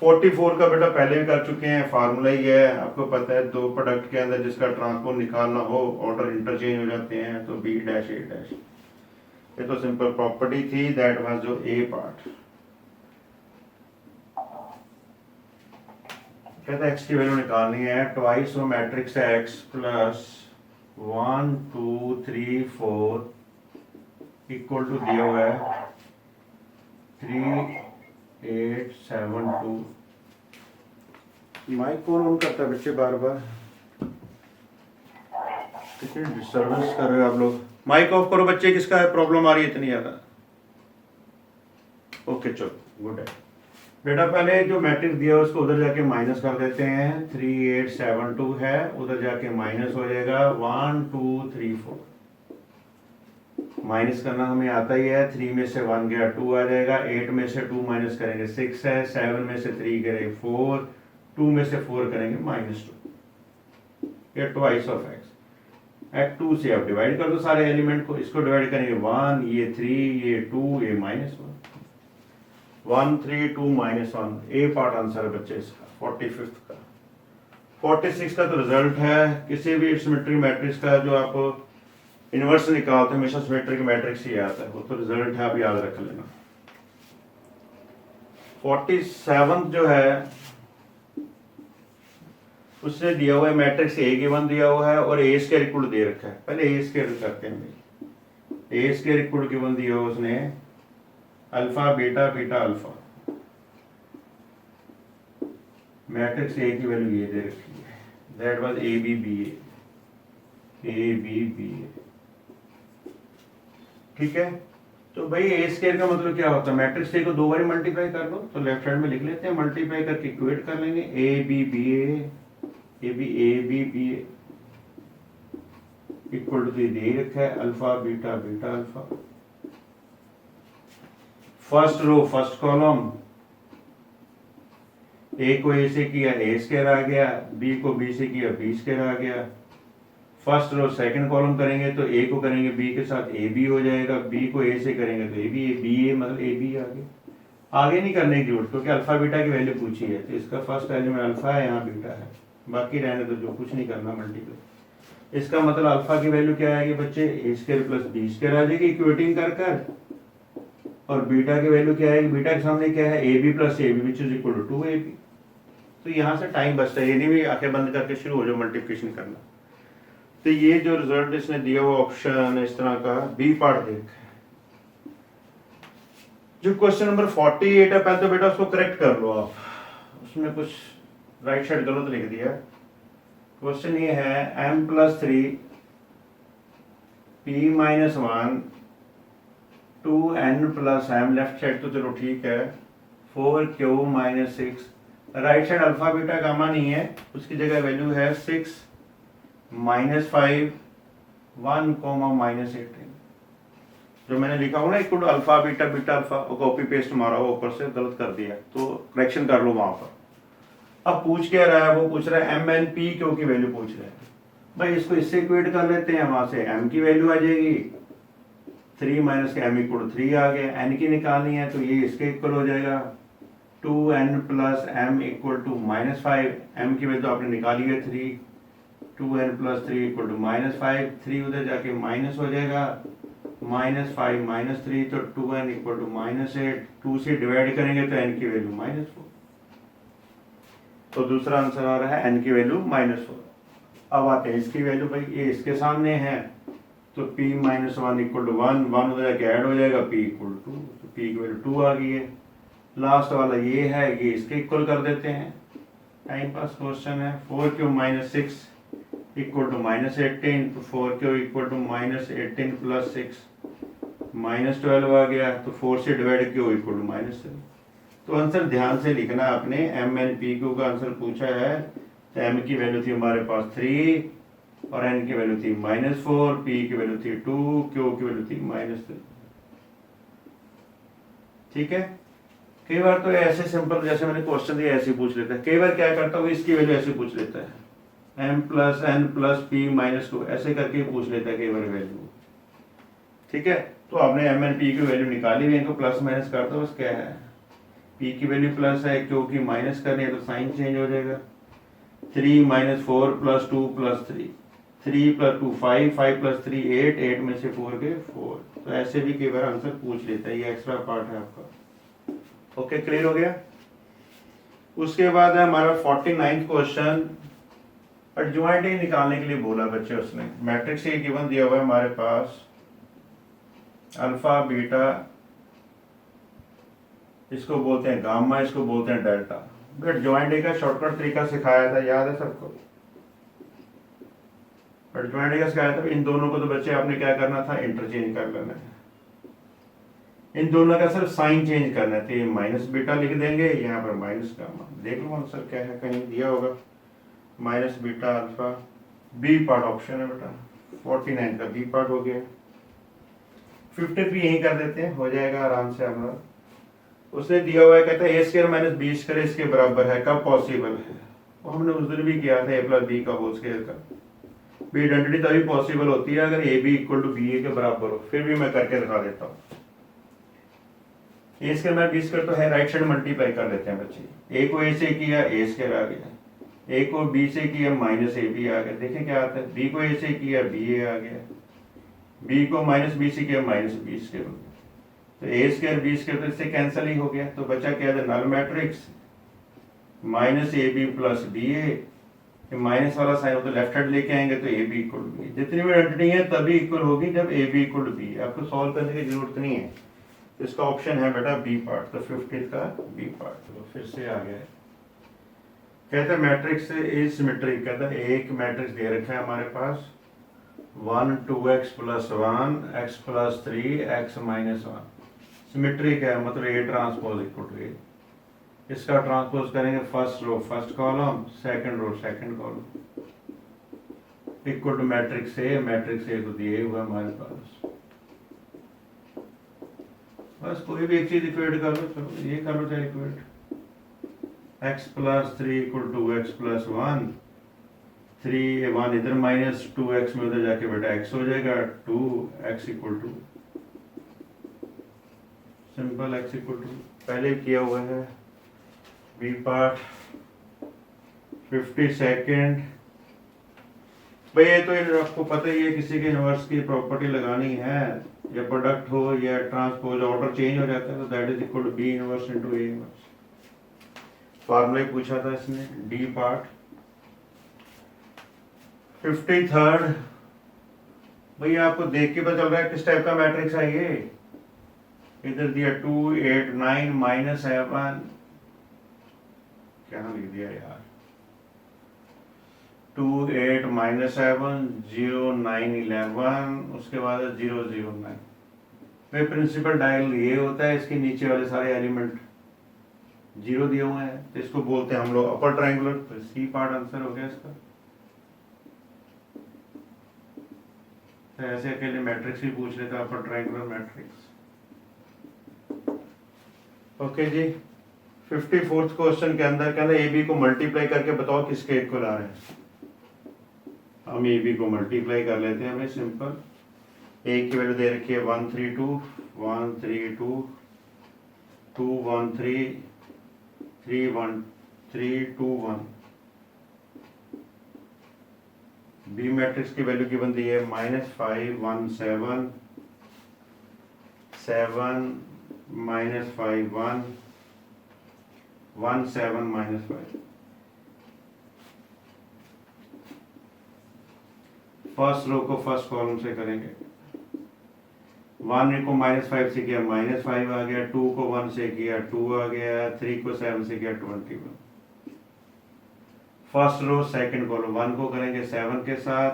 44 का बेटा पहले भी कर चुके हैं, फार्मूला ही है, आपको पता है, दो प्रोडक्ट के अंदर जिसका ट्रांसपोज निकालना हो ऑर्डर इंटरचेंज हो जाते हैं, तो बी डैश ए डैश। ये तो सिंपल प्रॉपर्टी थी, दैट वाज जो ए पार्ट। कहते हैं एक्स की वैल्यू निकालनी है, ट्वाइस ऑफ मैट्रिक्स है एक्स प्लस 1 2 3 4 इक्वल टू दिया हुआ है 3 8 7 2। माइक कौन ऑन करता है बच्चे बार बार, कितनी डिस्टर्बेंस कर रहे हो आप लोग। माइक ऑफ करो बच्चे, किसका है प्रॉब्लम आ रही है इतनी ज्यादा। ओके चलो गुड है बेटा। पहले जो मैट्रिक्स दिया है उसको उधर जाके माइनस कर देते हैं, 3 8 7 2 है, उधर जाके माइनस हो जाएगा 1 2 3 4। माइनस करना हमें आता ही है, 3 में से 1 गया 2 आ जाएगा, 8 में से 2 माइनस करेंगे 6 है, 7 में से 3 करेंगे 4, 2 में से 4 करेंगे -2। ये ट्वाइस ऑफ एक्स। एक्स 2 से आप डिवाइड कर दो सारे एलिमेंट को, इसको डिवाइड करेंगे 1, ये 3, ये 2, ये -1, 1 3 2 -1। ए पार्ट आंसर है बच्चे इसका 45 का। 46 का तो रिजल्ट है, किसी भी सिमेट्रिक मैट्रिक्स का जो आप इनवर्स निकालते हैं हमेशा सिमेट्रिक मैट्रिक्स ही आता है, वो तो रिजल्ट है, आप याद रख लेना। 47 जो है उसने दिया हुआ है मैट्रिक्स ए गिवन दिया हुआ है और ए स्क्वायर इक्वल दे रखा है। पहले ए स्क्वायर करते हैं भाई। ए स्क्वायर इक्वल गिवन दिया हुआ उसने alpha beta beta alpha, matrix A की वैल्यू ये दे रखी है, that was A B B A. ठीक है, तो भाई ए स्क्वायर का मतलब क्या होता है, मैट्रिक्स ए को 2 बार मल्टीप्लाई कर लो, तो लेफ्ट हैंड में लिख लेते हैं, मल्टीप्लाई करके इक्वेट कर लेंगे, A B B A equal to दे रखा है alpha beta beta alpha. First row first column, A को ए से किया ए स्क्वायर आ गया, बी को बी से किया बी स्क्वायर आ गया। फर्स्ट रो सेकंड कॉलम करेंगे तो ए को करेंगे बी के साथ ए बी हो जाएगा, बी को ए से करेंगे तो ए बी ए मतलब ए बी आगे नहीं करने की जरूरत, क्योंकि अल्फा बीटा की वैल्यू पूछी है, तो इसका फर्स्ट एलिमेंट अल्फा है, यहाँ बीटा है, बाकी रहने तो जो कुछ नहीं करना मल्टीप्लाई। इसका मतलब अल्फा की वैल्यू क्या आएगी बच्चे, ए स्क्वायर प्लस बी स्क्वायर आ जाएगी इक्वेटिंग कर। और बीटा की वैल्यू क्या आएगी, बीटा के सामने क्या है, A B plus A B which is equal to 2ab। तो यहाँ से टाइम बचता है, ये नहीं भी आंखें बंद करके शुरू हो जाओ मल्टीप्लिकेशन करना। तो ये जो रिजल्ट इसने दिया हुआ ऑप्शन इस तरह का बी पार्ट देख। जो क्वेश्चन नंबर 48 है, पहले तो बेटा उसको करेक्ट कर लो आप, उसमें कुछ राइट साइड गलत लिख दिया। क्वेश्चन ये है m+3 p-1 2n+m, left side तो चलो ठीक है, 4q-6, right side alpha beta gamma नहीं है, उसकी जगह वैल्यू है 6 -5 1, -18। जो मैंने लिखा हो ना equal to alpha beta beta alpha, वो कॉपी पेस्ट मारा हो, ऊपर से गलत कर दिया, तो करेक्शन कर लो वहां पर। अब पूछ क्या रहा है, वो पूछ रहा है MNP क्यों की वैल्यू पूछ रहा है भाई, इसको इससे इक्वेट कर लेते हैं, वहां से m की वैल्यू आ जाएगी, 3 - m इक्वल 3 आ गया, n की निकालनी है तो ये इसके इक्वल हो जाएगा 2n+m इक्वल टू -5, m की वैल्यू आपने निकाली है 3, 2n+3 इक्वल टू -5, 3 उधर जाके माइनस हो जाएगा, -5 -3 तो 2n इक्वल टू -8, 2 से डिवाइड करेंगे तो n की वैल्यू -4, तो दूसरा आंसर आ रहा है n की वैल्यू -4। अब आते हैं इसकी वैल्यू, भाई ये इसके सामने है, तो p-1 इक्वल टू 1, 1 उधर जाके ऐड हो जाएगा, p इक्वल टू, तो p की वैल्यू 2 आ गई है। लास्ट वाला ये है, ये इसके इक्वल कर देते हैं, टाइम पास क्वेश्चन है। 4q-6 इक्वल टू -18, तो 4q इक्वल टू -18 + 6 -12 आ गया, तो 4 से डिवाइड q इक्वल टू -7, तो आंसर ध्यान से लिखना आपने, एम एन पी क्यू का आंसर पूछा है तो एम की वैल्यू थी हमारे पास 3 और एन की वैल्यू थी -4, पी की वैल्यू थी 2, क्यू की वैल्यू थी -3। ठीक है। कई बार तो ऐसे सिंपल जैसे मैंने क्वेश्चन दिया ऐसे पूछ लेता है, कई बार क्या करता हूँ इसकी वैल्यू ऐसे पूछ लेता है, m + n + p - 2 ऐसे करके पूछ लेता है कई बार वैल्यू। ठीक है, तो आपने एम एन पी की वैल्यू निकाली हुई है, इनको प्लस माइनस कर दो, बस क्या है, पी की वैल्यू प्लस है क्योंकि माइनस करनी है तो साइन चेंज हो जाएगा। 3 - 4 + 2 + 3, 3 + 2 5, 5 + 3 8, 8 में से 4 के 4। तो ऐसे भी कई बार आंसर पूछ लेता है, ये एक्स्ट्रा पार्ट है आपका। ओके, क्लियर हो गया। उसके बाद है हमारा 49th क्वेश्चन, एडजॉइंट ही निकालने के लिए बोला बच्चे उसने। मैट्रिक्स ये गिवन दिया हुआ है हमारे पास, अल्फा बीटा, इसको बोलते हैं गामा, इसको बोलते हैं डेल्टा। एडजॉइंट का शॉर्टकट तरीका सिखाया था, याद है सबको? एडजॉइंट का सिखाया था, इन दोनों को तो बच्चे आपने क्या करना था, इंटरचेंज कर लेना है। इन दोनों का सिर्फ साइन चेंज करना है, तो ये माइनस बीटा लिख देंगे, यहाँ पर माइनस गामा। देख लो आंसर क्या है, कहीं दिया होगा minus beta alpha, B part option है बेटा। 49 का बी पार्ट हो गया। 53 यहीं कर देते हैं, हो जाएगा आराम से हमारा। उसने दिया हुआ है, कहता है a² - b² इसके बराबर है, कब पॉसिबल है? वो हमने उस दिन भी किया था, a + b का होल स्क्वायर का। बी आइडेंटिटी तभी पॉसिबल होती है अगर ab = ba के बराबर हो। फिर भी मैं करके दिखा देता हूँ। a² - b² तो है, राइट साइड मल्टीप्लाई कर लेते हैं बच्चे। a को a से किया, a² आ गया, a को b से किया, -ab आ गया। देखें क्या आता है, b को a से किया, ba आ गया, b को -b से किया, -b²। तो a² b² तो इससे कैंसिल ही हो गया, तो बचा क्या है, null matrix -ab + ba। Minus वाला साइन हो तो लेफ्ट हैंड लेके आएंगे तो ab = b। जितनी भी आइडेंटिटी है तभी इक्वल होगी जब ab = b। आपको सॉल्व करने की जरूरत नहीं है। इसका ऑप्शन है बेटा बी पार्ट, तो 50 का बी पार्ट। तो फिर से आ गया, कहते हैं मैट्रिक्स इज सिमेट्रिक। कहता है एक मैट्रिक्स दे रखा है हमारे पास, 1 2x + 1 x + 3 x - 1 सिमेट्रिक है, मतलब A ट्रांसपोज = A। इसका ट्रांसपोज करेंगे first row first column, second row second column, equal to matrix A तो दिए हुआ हमारे पास। बस कोई भी एक चीज इक्वेट कर लो, चलो ये कर लो चाहे इक्वेट, x + 3 = x + 1, 3 1 इधर -2x में उधर जाके बेटा x हो जाएगा, 2x = सिंपल x = पहले किया हुआ है। बी पार्ट 52nd भाई, ये तो आपको पता ही है, किसी के इनवर्स की प्रॉपर्टी लगानी है, या प्रोडक्ट हो या ट्रांसपोज, ऑर्डर चेंज हो जाता है, तो that is equal to B inverse * A inverse. Formula पूछा था इसने। डी पार्ट 53rd भैया, आपको देख के पता चल रहा है किस टाइप का मैट्रिक्स है ये। इधर दिया 2 8 9 -7, क्या लिख दिया यार, 2 8 -7 0 9 11, उसके बाद 0 0 9। भाई प्रिंसिपल डायगोनल ये होता है, इसके नीचे वाले सारे एलिमेंट 0 दिए हुए हैं, तो इसको बोलते हैं हम लोग अपर ट्रायंगुलर। तो सी पार्ट आंसर हो गया इसका। तो ऐसे अकेले मैट्रिक्स भी पूछ लेता, अपर ट्रायंगुलर मैट्रिक्स। ओके जी, 54th क्वेश्चन के अंदर कहना ए बी को मल्टीप्लाई करके बताओ किसके इक्वल आ रहे हैं। हम ए बी को मल्टीप्लाई कर लेते हैं भाई, सिंपल। ए की वैल्यू दे रखी है 1 3 2 1 3 2 2 1 3 3 1 3 2 1। बी मैट्रिक्स की वैल्यू गिवन दी है -5 1 7 7 -5 1 1 7 -5। फर्स्ट रो को फर्स्ट कॉलम से करेंगे। 1 को -5 से किया -5 आ गया, 2 को 1 से किया 2 आ गया, 3 को 7 से किया 21। फर्स्ट रो सेकंड कॉलम, 1 को करेंगे 7 के साथ,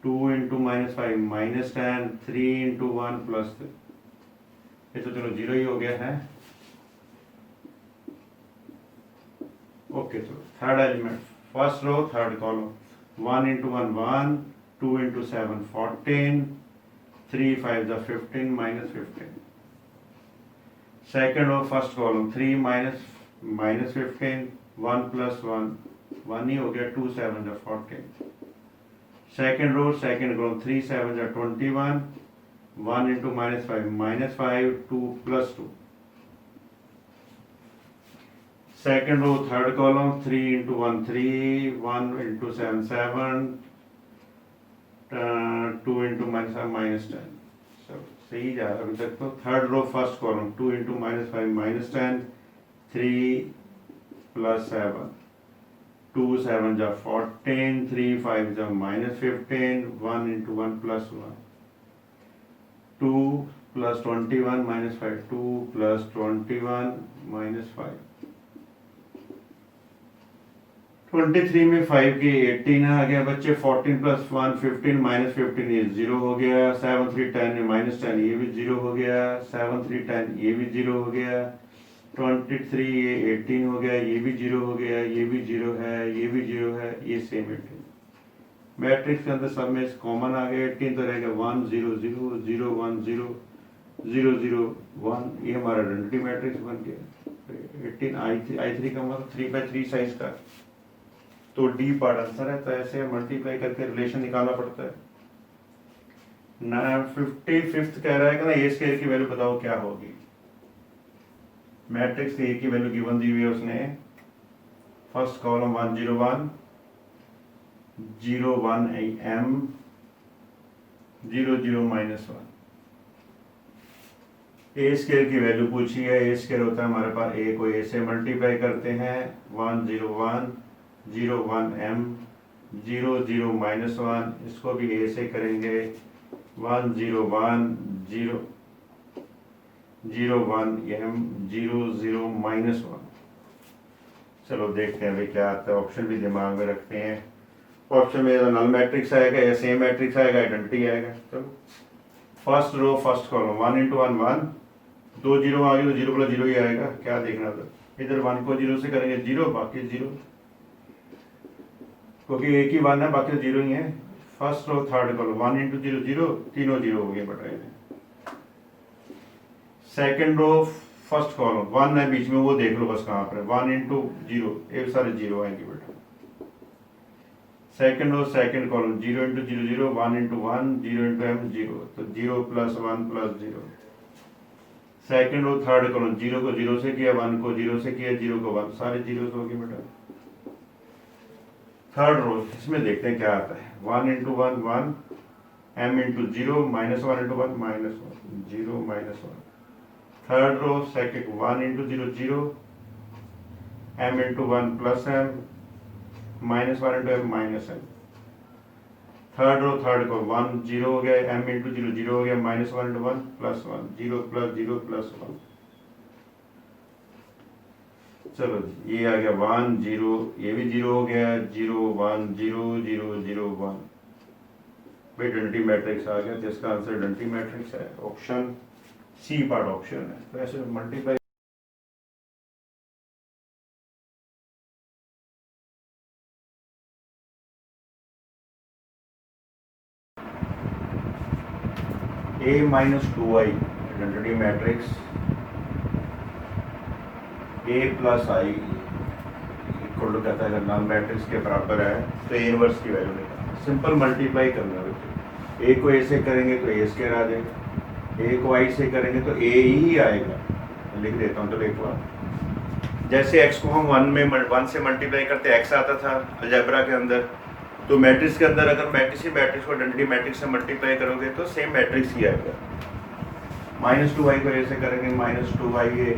2 × -5 -10, 3 × 1 +3। ये तो चलो 0 ही हो गया है। ओके, तो third element, first row third column, 1 into 1 1, 2 into 7 14, 3 5 the 15 minus 15. Second row first column, 3 minus 15, 1 plus 1 1 ही हो गया, 2 7 the 14. Second row second column, 3 7 the 21, 1 into minus 5 2 plus 2. Second row third column, 3 into 1 3, 1 into 7 7, 2 into minus 10. So सही जा रहा है अभी तक तो. Third row first column, 2 into -5 -10, 3 plus 7, 2 7 जा 14, 3 5 जा -15, 1 into 1 plus 1, 2 plus 21 minus 5, 2 plus 21 minus 5. 23 में 5 के 18 आ गया बच्चे. 14 plus 1 15 minus 15 ये 0 हो गया. 7 3 10 minus 10 ये भी 0 हो गया. 7 3 10 ये भी 0 हो गया. 23 ये 18 हो गया, ये भी 0 हो गया, ये भी 0 है, ये भी 0 है, ये सेम 18. मैट्रिक्स के अंदर सब में कॉमन आ गया. 18 तो रहेगा 1 0 0 0 1 0 0 0 1. ये हमारा आइडेंटिटी मैट्रिक्स बन गया. 18 I3 का मतलब 3/3 साइज का, तो डी पार्ट आंसर है. तो ऐसे मल्टीप्लाई करके रिलेशन निकालना पड़ता है ना. 55th कह रहा है कि ना ए स्क्वायर की वैल्यू बताओ क्या होगी. मैट्रिक्स ए की वैल्यू गिवन दी हुई है उसने. First column 1 0 1 0 1 m 0 0 -1. ए स्क्वायर की वैल्यू पूछी है. ए स्क्वायर होता है हमारे पास, ए को ए से मल्टीप्लाई करते हैं. 1 0 1 0 1 m 0 0 -1, इसको भी a से करेंगे. 1 0 1 0 0 1 m 0 0 -1. चलो देखते हैं भाई क्या आता है. ऑप्शन भी दिमाग में रखते हैं. ऑप्शन में नल मैट्रिक्स आएगा या सेम मैट्रिक्स आएगा, आइडेंटिटी आएगा. चलो first row first column, 1 into 1 1, 2 0 आ गए तो 0 प्लस 0 ही आएगा. क्या देखना था, इधर 1 को 0 से करेंगे 0, बाकी 0, क्योंकि एक ही 1 है, बाकी 0 ही है. First row third column, 1 into 0 0, तीनों 0 हो गए बटाए. सेकंड रो फर्स्ट कॉलम, 1 है बीच में, वो देख लो बस कहाँ पर है. 1 into 0, ये सारे 0 आएंगे बेटा. Second row second column, 0 into 0 0, 1 into 1 0 into m 0, तो 0 plus 1 plus 0. Second row third column, 0 को 0 से किया, 1 को 0 से किया, 0 को 1, सारे 0 हो गए बेटा. थर्ड रो इसमें देखते हैं क्या आता है. 1 into 1 1, m into 0, -1 into 1 -1, 0 -1. Third row second, 1 into 0 0, m into 1 plus m, -1 into m -m. Third row third को 1 0 हो गया, m into 0 0 हो गया, -1 into 1 plus 1, 0 plus 0 plus 1. चलो ये आ गया 1 0, ये भी 0 हो गया, 0 1 0 0 0 1. भाई आइडेंटिटी मैट्रिक्स आ गया, जिसका आंसर आइडेंटिटी मैट्रिक्स है. ऑप्शन सी पार्ट ऑप्शन है. तो ऐसे multiply A minus 2i identity matrix, A plus i equal to कहता है अगर नॉन मैट्रिक्स के बराबर है तो ए इनवर्स की वैल्यू निकालना. सिंपल मल्टीप्लाई करना है. ए को ए से करेंगे तो ए स्क्वायर आ जाएगा, ए को आई से करेंगे तो ए ही आएगा. लिख देता हूँ. तो एक बार जैसे एक्स को हम 1 से मल्टीप्लाई करते एक्स आता था अलजेब्रा के अंदर, तो मैट्रिक्स के अंदर अगर किसी मैट्रिक्स को आइडेंटिटी मैट्रिक्स से मल्टीप्लाई करोगे तो सेम मैट्रिक्स ही आएगा. -2i को ए से करेंगे -2i ए,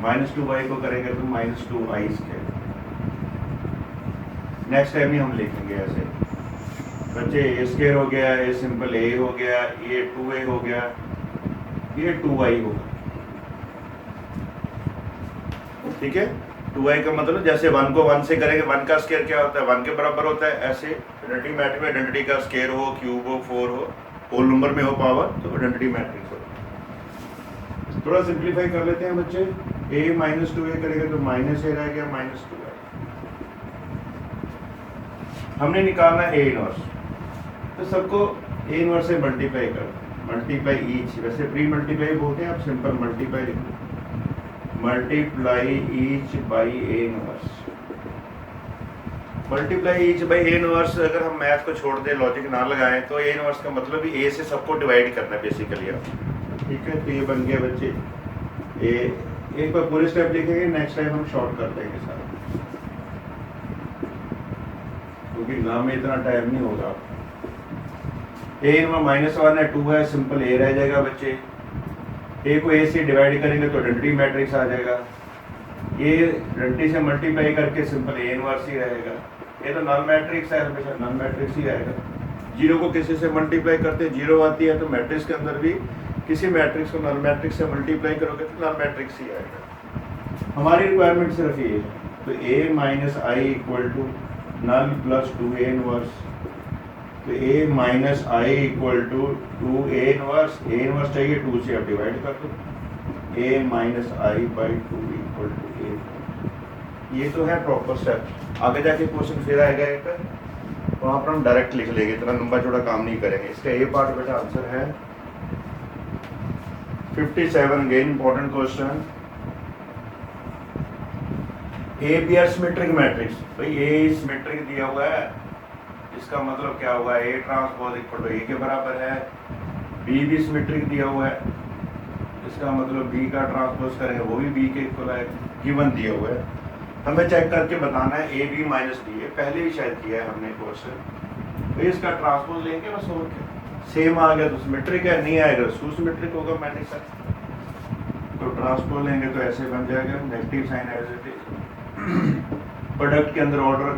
-2i को करेंगे तो -2i स्क्वायर. नेक्स्ट टाइम ही हम लिखेंगे ऐसे बच्चे. ए स्क्वायर हो गया, ए सिंपल ए हो गया, ये 2a हो गया, ये 2i होगा. ठीक है. 2i का मतलब जैसे 1 को 1 से करेंगे, 1 का स्क्वायर क्या होता है, 1 के बराबर होता है. ऐसे आइडेंटिटी मैट्रिक्स में आइडेंटिटी का स्क्वायर हो, क्यूब हो, 4 हो, होल नंबर में हो पावर, तो आइडेंटिटी मैट्रिक्स हो. थोड़ा सिंप्लीफाई कर लेते हैं बच्चे. ए माइनस टू ए करेगा तो माइनस ए रह गया, माइनस टू है। हमने निकालना ए इनवर्स, तो सबको ए इनवर्स से मल्टीप्लाई कर, मल्टीप्लाई ईच, वैसे प्री मल्टीप्लाई बोलते हैं, आप सिंपल मल्टीप्लाई लिख लो, multiply each by A inverse. Multiply each by A inverse, अगर हम मैथ को छोड़ दें, लॉजिक ना लगाएं, तो ए इनवर्स का मतलब भी ए से सबको डिवाइड करना है बेसिकली आप, ठीक है। तो ये बन गया बच्चे ए, एक बार पूरे स्टेप लिखेंगे, नेक्स्ट टाइम हम शॉर्ट कर देंगे सारा, क्योंकि एग्जाम में इतना टाइम नहीं होगा। ए इनवर्स माइनस वन है, टू है, सिंपल ए रह जाएगा बच्चे। ए को ए से डिवाइड करेंगे तो आइडेंटिटी मैट्रिक्स आ जाएगा, ये आइडेंटिटी से मल्टीप्लाई करके सिंपल ए इनवर्स ही रहेगा। ये तो नल मैट्रिक्स है, हमेशा नल मैट्रिक्स ही आएगा। जीरो को किसी से मल्टीप्लाई करते हैं, जीरो आती है, तो मैट्रिक्स के अंदर भी किसी मैट्रिक्स को नल मैट्रिक्स से मल्टीप्लाई करोगे तो नल मैट्रिक्स ही आएगा। हमारी रिक्वायरमेंट सिर्फ ये है, तो A minus I equal to null plus two A inverse, तो A minus I equal to two A inverse, A inverse चाहिए, टू से आप डिवाइड कर दो, A minus I by two equal to A. ये तो है प्रॉपर स्टेप। आगे जाके क्वेश्चन फिर आएगा एक, वहाँ पर हम डायरेक्ट लिख लेंगे, इतना लंबा चौड़ा काम नहीं करेंगे। इसका ए पार्ट बेटा आंसर है 57, again important question. A B are symmetric matrix, भाई ए सिमेट्रिक दिया हुआ है, इसका मतलब क्या होगा, ए ट्रांसपोज इक्वल टू ए के बराबर है। बी भी सिमेट्रिक दिया हुआ है, इसका मतलब बी का ट्रांसपोज करेंगे वो भी बी के इक्वल है, गिवन दिया हुआ है। हमें चेक करके बताना है ए बी माइनस बी, है पहले भी शायद किया है हमने क्वेश्चन, तो इसका ट्रांसपोज लेंगे बस, और क्या, सेम आ गया तो सिमेट्रिक है, नहीं आएगा तो सिमेट्रिक होगा मैट्रिक्स। तो ट्रांसपोज लेंगे तो ऐसे बन जाएगा, negative sign as it is, product के अंदर ऑर्डर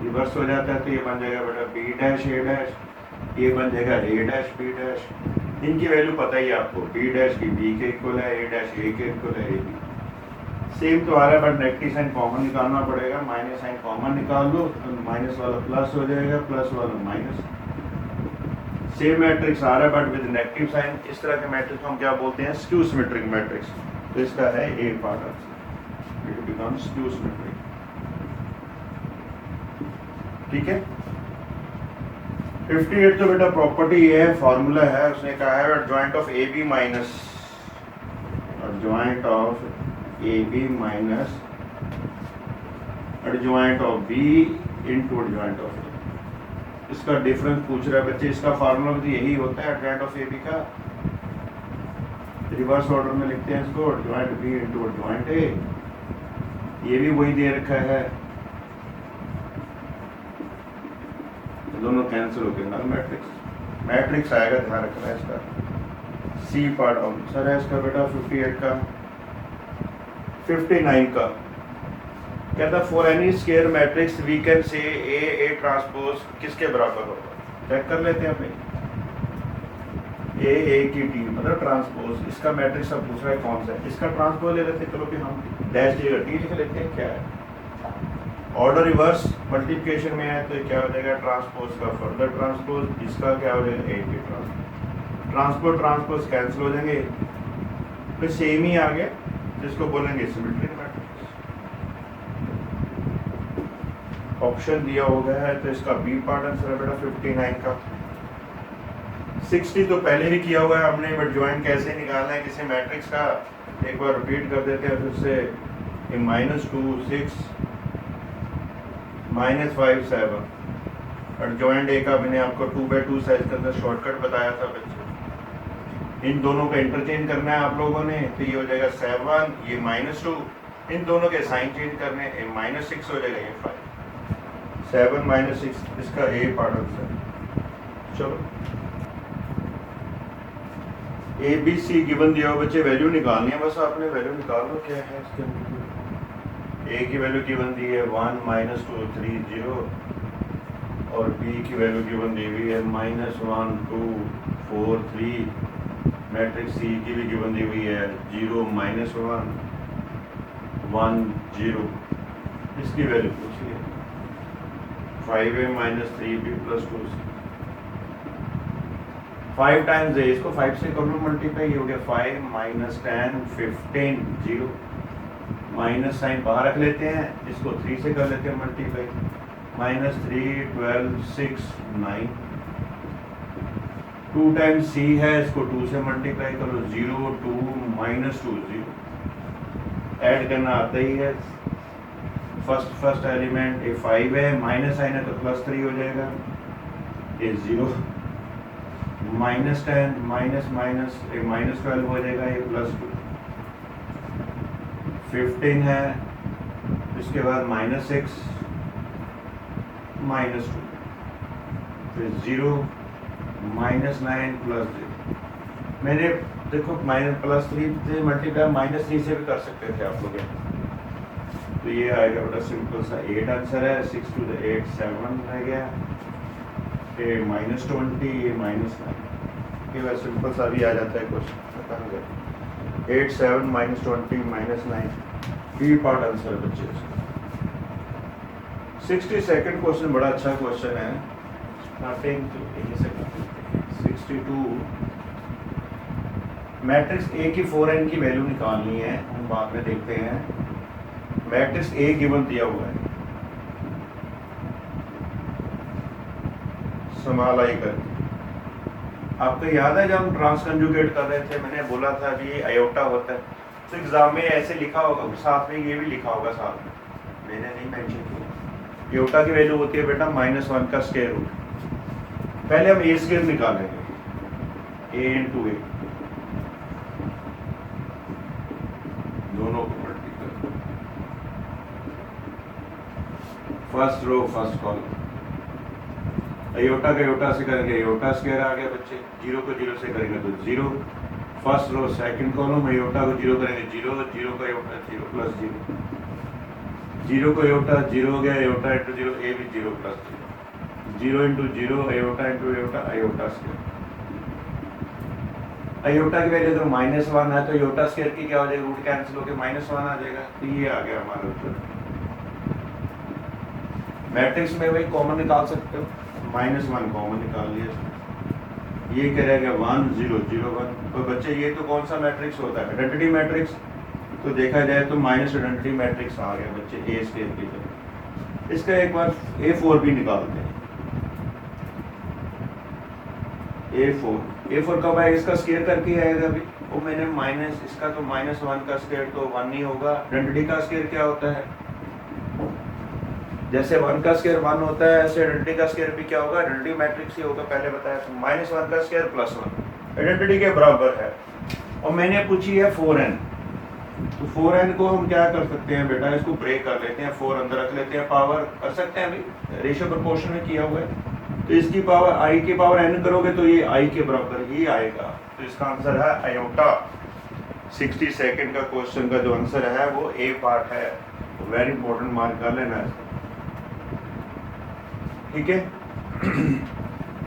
रिवर्स हो जाता है, तो ये बन जाएगा बेटा बी डैश ए डैश, ये बन जाएगा ए डैश बी डैश। इनकी वैल्यू पता ही है आपको, बी डैश की बी के इक्वल है, ए डैश ए के इक्वल है, ए बी सेम तो आ रहा है, बट नेगेटिव साइन कॉमन निकालना पड़ेगा, माइनस साइन कॉमन निकाल लो तो माइनस वाला प्लस हो जाएगा, प्लस वाला माइनस। सेम मैट्रिक्स आ रहा है बट विद नेगेटिव साइन, इस तरह के मैट्रिक्स हम क्या बोलते हैं, स्क्यू सिमेट्रिक मैट्रिक्स। तो इसका है A part answer, it becomes skew symmetric, ठीक है। 58 तो बेटा प्रॉपर्टी ये है, फॉर्मूला है, उसने कहा है adjoint of A B minus, adjoint of A B minus adjoint of B into adjoint of A. इसका डिफरेंस पूछ रहा है बच्चे, इसका फार्मूला भी यही होता है एडजॉइंट ऑफ ए बी का, रिवर्स ऑर्डर में लिखते हैं इसको, adjoint B into adjoint A, ये भी वही दे रखा है, दोनों कैंसिल हो गए, नल मैट्रिक्स, मैट्रिक्स आएगा, ध्यान रखना है इसका। सी पार्ट आंसर है इसका बेटा 58 का। 59 का कहता for any square matrix we can say A transpose किसके बराबर होगा, चेक कर लेते हैं अपने, ए की टी मतलब ट्रांसपोज, इसका मैट्रिक्स अब पूछ रहा है कौन सा है, इसका ट्रांसपोज ले लेते हैं, चलो कि हम डैश जगह टी लिख लेते हैं, क्या है ऑर्डर रिवर्स मल्टीप्लिकेशन में है, तो क्या हो जाएगा ट्रांसपोज का फर्दर ट्रांसपोज, इसका क्या हो जाएगा ए की ट्रांसपोज, ट्रांसपोज ट्रांसपोज कैंसिल हो जाएंगे, फिर सेम ही आ गया, जिसको बोलेंगे सिमेट्रिक मैट्रिक्स। ऑप्शन दिया हो गया है, तो इसका बी पार्ट आंसर है बेटा 59 का। 60 तो पहले भी किया हुआ है हमने, बट ज्वाइन कैसे निकालना है किसी मैट्रिक्स का, एक बार रिपीट कर देते हैं फिर से। -2 6 -5 7, एडजॉइंट ए का मैंने आपको 2/2 साइज के अंदर शॉर्टकट बताया था बच्चे, इन दोनों का इंटरचेंज करना है आप लोगों ने, तो ये हो जाएगा 7, ये -2, इन दोनों के साइन चेंज करने, -6 हो जाएगा, ये 5, 7 -6, इसका ए पार्ट आंसर। चलो ए बी सी गिवन दिया हो बच्चे, वैल्यू निकालनी है, बस आपने वैल्यू निकाल लो क्या है इसके अंदर। ए की वैल्यू गिवन दी है 1 -2 3 0, और बी की वैल्यू गिवन दी हुई है -1 2 4 3, मैट्रिक्स सी की भी गिवन दी हुई है 0 -1 1 0, इसकी वैल्यू पूछी है 5a - 3b + 2c, 5 टाइम्स ए, इसको 5 से कर लो मल्टीप्लाई, ये हो गया 5 - 10 15 0, माइनस साइन बाहर रख लेते हैं, इसको 3 से कर लेते हैं मल्टीप्लाई, -3 12 6 9, 2 टाइम्स सी है, इसको 2 से मल्टीप्लाई करो, 0 2 -2 0, ऐड करना आता ही है। फर्स्ट एलिमेंट ये 5 है, माइनस साइन है तो +3 हो जाएगा, ये 0, -10 माइनस माइनस ये -12 हो जाएगा, ये +2, 15 है, इसके बाद -6 -2, फिर 0 -9 +0। मैंने देखो +3 से मल्टीप्लाई -3 से भी कर सकते थे आप लोग, तो ये आएगा बड़ा सिंपल सा 8 आंसर है। 6 to the 8 7 रह गया, ये -20 ये -9, ये वैसे सिंपल सा भी आ जाता है क्वेश्चन, 8 7 -20 -9, ये पार्ट आंसर है बच्चे। 62nd क्वेश्चन बड़ा अच्छा क्वेश्चन है, स्टार्टिंग तो यहीं से 62, मैट्रिक्स ए की 4n की वैल्यू निकालनी है, हम बाद में देखते हैं। मैट्रिक्स ए गिवन दिया हुआ है, संभाल आई करके। आपको याद है जब हम ट्रांसकंजुगेट कर रहे थे, मैंने बोला था कि ये आयोटा होता है, तो एग्जाम में ऐसे लिखा होगा, साथ में ये भी लिखा होगा साथ में, मैंने नहीं मेंशन किया। आयोटा की वैल्यू होती है बेटा -1 का स्क्वायर रूट। पहले हम ए स्क्वायर निकालेंगे, a into a, दोनों को multiply, first row first column, iota का आयोटा से करेंगे आयोटा स्क्वायर आ गया बच्चे, 0 को 0 से करेंगे तो 0, first row second column, iota को 0 करेंगे 0, 0 का आयोटा 0 + 0, 0 को आयोटा 0 हो गया, आयोटा इंटू 0 ए भी 0 + 0, 0 into 0 iota into iota iota square. Iota की वैल्यू अगर -1 है तो आयोटा स्क्वायर की क्या हो जाएगा, रूट कैंसिल होकर -1 आ जाएगा, तो ये आ गया हमारा उत्तर। मैट्रिक्स में वही कॉमन निकाल सकते हो, -1 कॉमन निकाल लिया, ये क्या रहेगा 1 0 0 1। तो बच्चे ये तो कौन सा मैट्रिक्स होता है, आइडेंटिटी मैट्रिक्स, तो देखा जाए तो माइनस आइडेंटिटी मैट्रिक्स आ गया बच्चे ए स्क्वायर की तरह। इसका एक बार A4 भी निकालते हैं, A4 कब आएगा, इसका स्क्वायर करके आएगा अभी, वो मैंने माइनस, इसका तो -1 का स्क्वायर तो 1 नहीं होगा। आइडेंटिटी का स्क्वायर क्या होता है, जैसे 1 का स्क्वायर 1 होता है, ऐसे आइडेंटिटी का स्क्वायर भी क्या होगा, आइडेंटिटी मैट्रिक्स ही होगा, पहले बताया। तो -1 का स्क्वायर +1 आइडेंटिटी के बराबर है, और मैंने पूछी है 4n, तो 4n को हम क्या कर सकते हैं बेटा, इसको ब्रेक कर लेते हैं, 4 अंदर रख लेते हैं, पावर कर सकते हैं, अभी रेशियो प्रोपोर्शन में किया हुआ है, तो इसकी पावर i की पावर n करोगे तो ये i के बराबर ही आएगा, तो इसका आंसर है आयोटा। 62nd का क्वेश्चन का जो आंसर है वो ए पार्ट है, वेरी इंपॉर्टेंट, मार्क कर लेना है, ठीक है।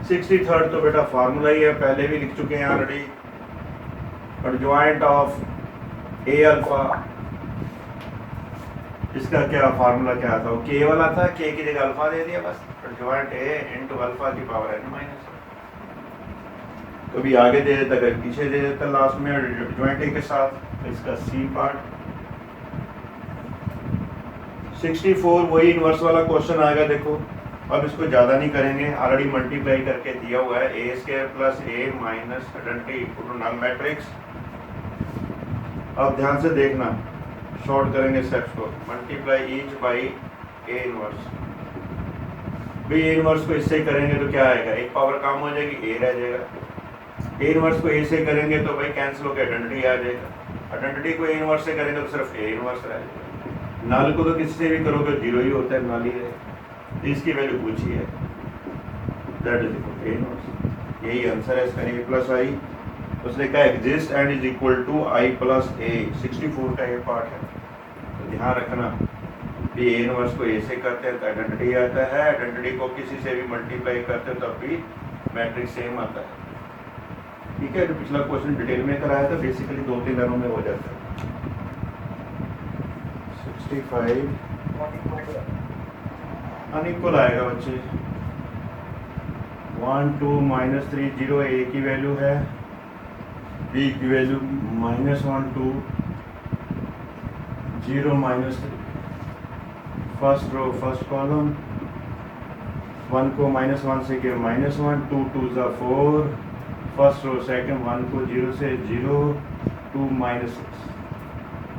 63rd तो बेटा फार्मूला ही है, पहले भी लिख चुके हैं already, adjoint of A alpha, इसका क्या फार्मूला क्या था, के वाला था, के की जगह अल्फा दे दिया बस, एडजॉइंट ए इंटू अल्फा की पावर n-, कभी आगे दे देता कभी पीछे दे देता, लास्ट में एडजॉइंट ए के साथ। इसका सी पार्ट। 64 वही इनवर्स वाला क्वेश्चन आएगा, देखो अब इसको ज़्यादा नहीं करेंगे, ऑलरेडी मल्टीप्लाई करके दिया हुआ है, A square plus A minus identity equal to null matrix. अब ध्यान से देखना, शॉर्ट करेंगे स्टेप्स को, multiply each by A inverse. भाई ए इनवर्स को इससे करेंगे तो क्या आएगा, एक पावर कम हो जाएगी, ए रह जाएगा। ए इनवर्स को ए से करेंगे तो भाई कैंसिल होकर आइडेंटिटी आ जाएगा, आइडेंटिटी को ए इनवर्स से करेंगे तो सिर्फ ए इनवर्स रह जाएगा। नल को तो किसी से भी करोगे जीरो ही होता है, नल ही रहेगा, तो इसकी वैल्यू पूछी है, that is equal to A inverse. यही आंसर है इसका, ए प्लस आई, उसने कहा exist and is equal to I plus A. 64 का ये पार्ट है, तो ध्यान रखना कि ए इनवर्स को ए से करते हैं तो आइडेंटिटी आता है, आइडेंटिटी को किसी से भी मल्टीप्लाई करते हैं तब भी मैट्रिक्स सेम आता है, ठीक है। तो पिछला क्वेश्चन डिटेल में कराया था, बेसिकली 2-3 लाइनों में हो जाता है। 65 अनइक्वल आएगा बच्चे, 1 2 -3 0, ए की वैल्यू है, बी की value -1 2 0 minus 3, first row first column, 1 को -1 से किया -1, 2 2 ज़ा 4, फर्स्ट रो सेकंड 1 को 0 से 0, 2 -6,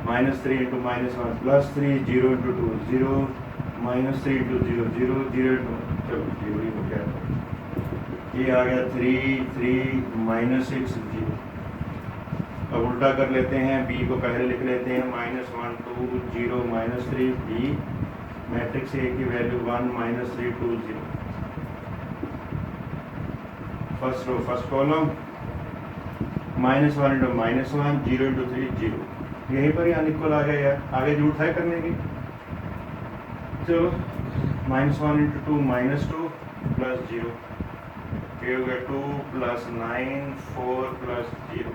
-3 इंटू -1 +3, 0 इंटू 2 0, -3 इंटू 0 0, 0 इंटू चलो 0 ही हो गया, ये आ गया 3 3 -6 0। अब उल्टा कर लेते हैं, b को पहले लिख लेते हैं -1 2 0 -3, b मैट्रिक्स A की value 1 -3 2 0, first row first column, -1 into -1 0 into 3 0, यहीं पर ही अनइक्वल आ गया यार, आगे जरूरत है करने की। चलो -1 इंटू 2 -2 प्लस 0, ये हो गया 2 + 9 4 + 0,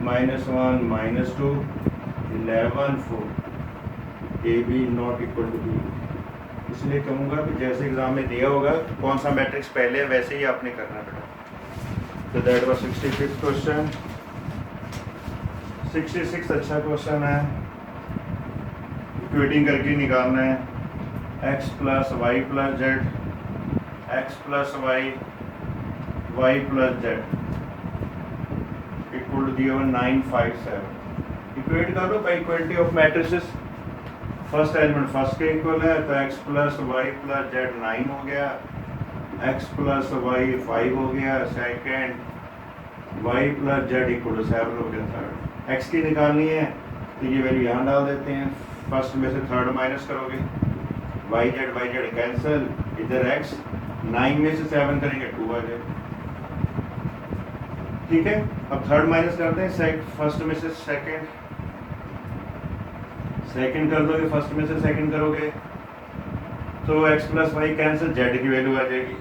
-1 -2 11 4, A B not equal to B. इसलिए कहूँगा कि जैसे एग्जाम में दिया होगा कौन सा मैट्रिक्स पहले है वैसे ही आपने करना बेटा। तो दैट वाज 65th क्वेश्चन। 66 अच्छा क्वेश्चन है, इक्वेटिंग करके निकालना है x + y + z, x + y y + z equal to दिया हुआ 9 5 7। इक्वेट कर लो by equality of matrices, first element first के इक्वल है तो x + y + z 9 हो गया, x + y 5 हो गया, second y + z equal to 7 हो गया थर्ड। x की निकालनी है तो ये वैल्यू यहाँ डाल देते हैं, फर्स्ट में से थर्ड माइनस करोगे, y z कैंसिल, इधर x 9 में से 7 करेंगे 2 आ जाएगा। ठीक है, अब थर्ड माइनस करते हैं, फर्स्ट में से सेकंड कर दोगे, फर्स्ट में से सेकंड करोगे तो x + y कैंसिल, z की वैल्यू आ जाएगी,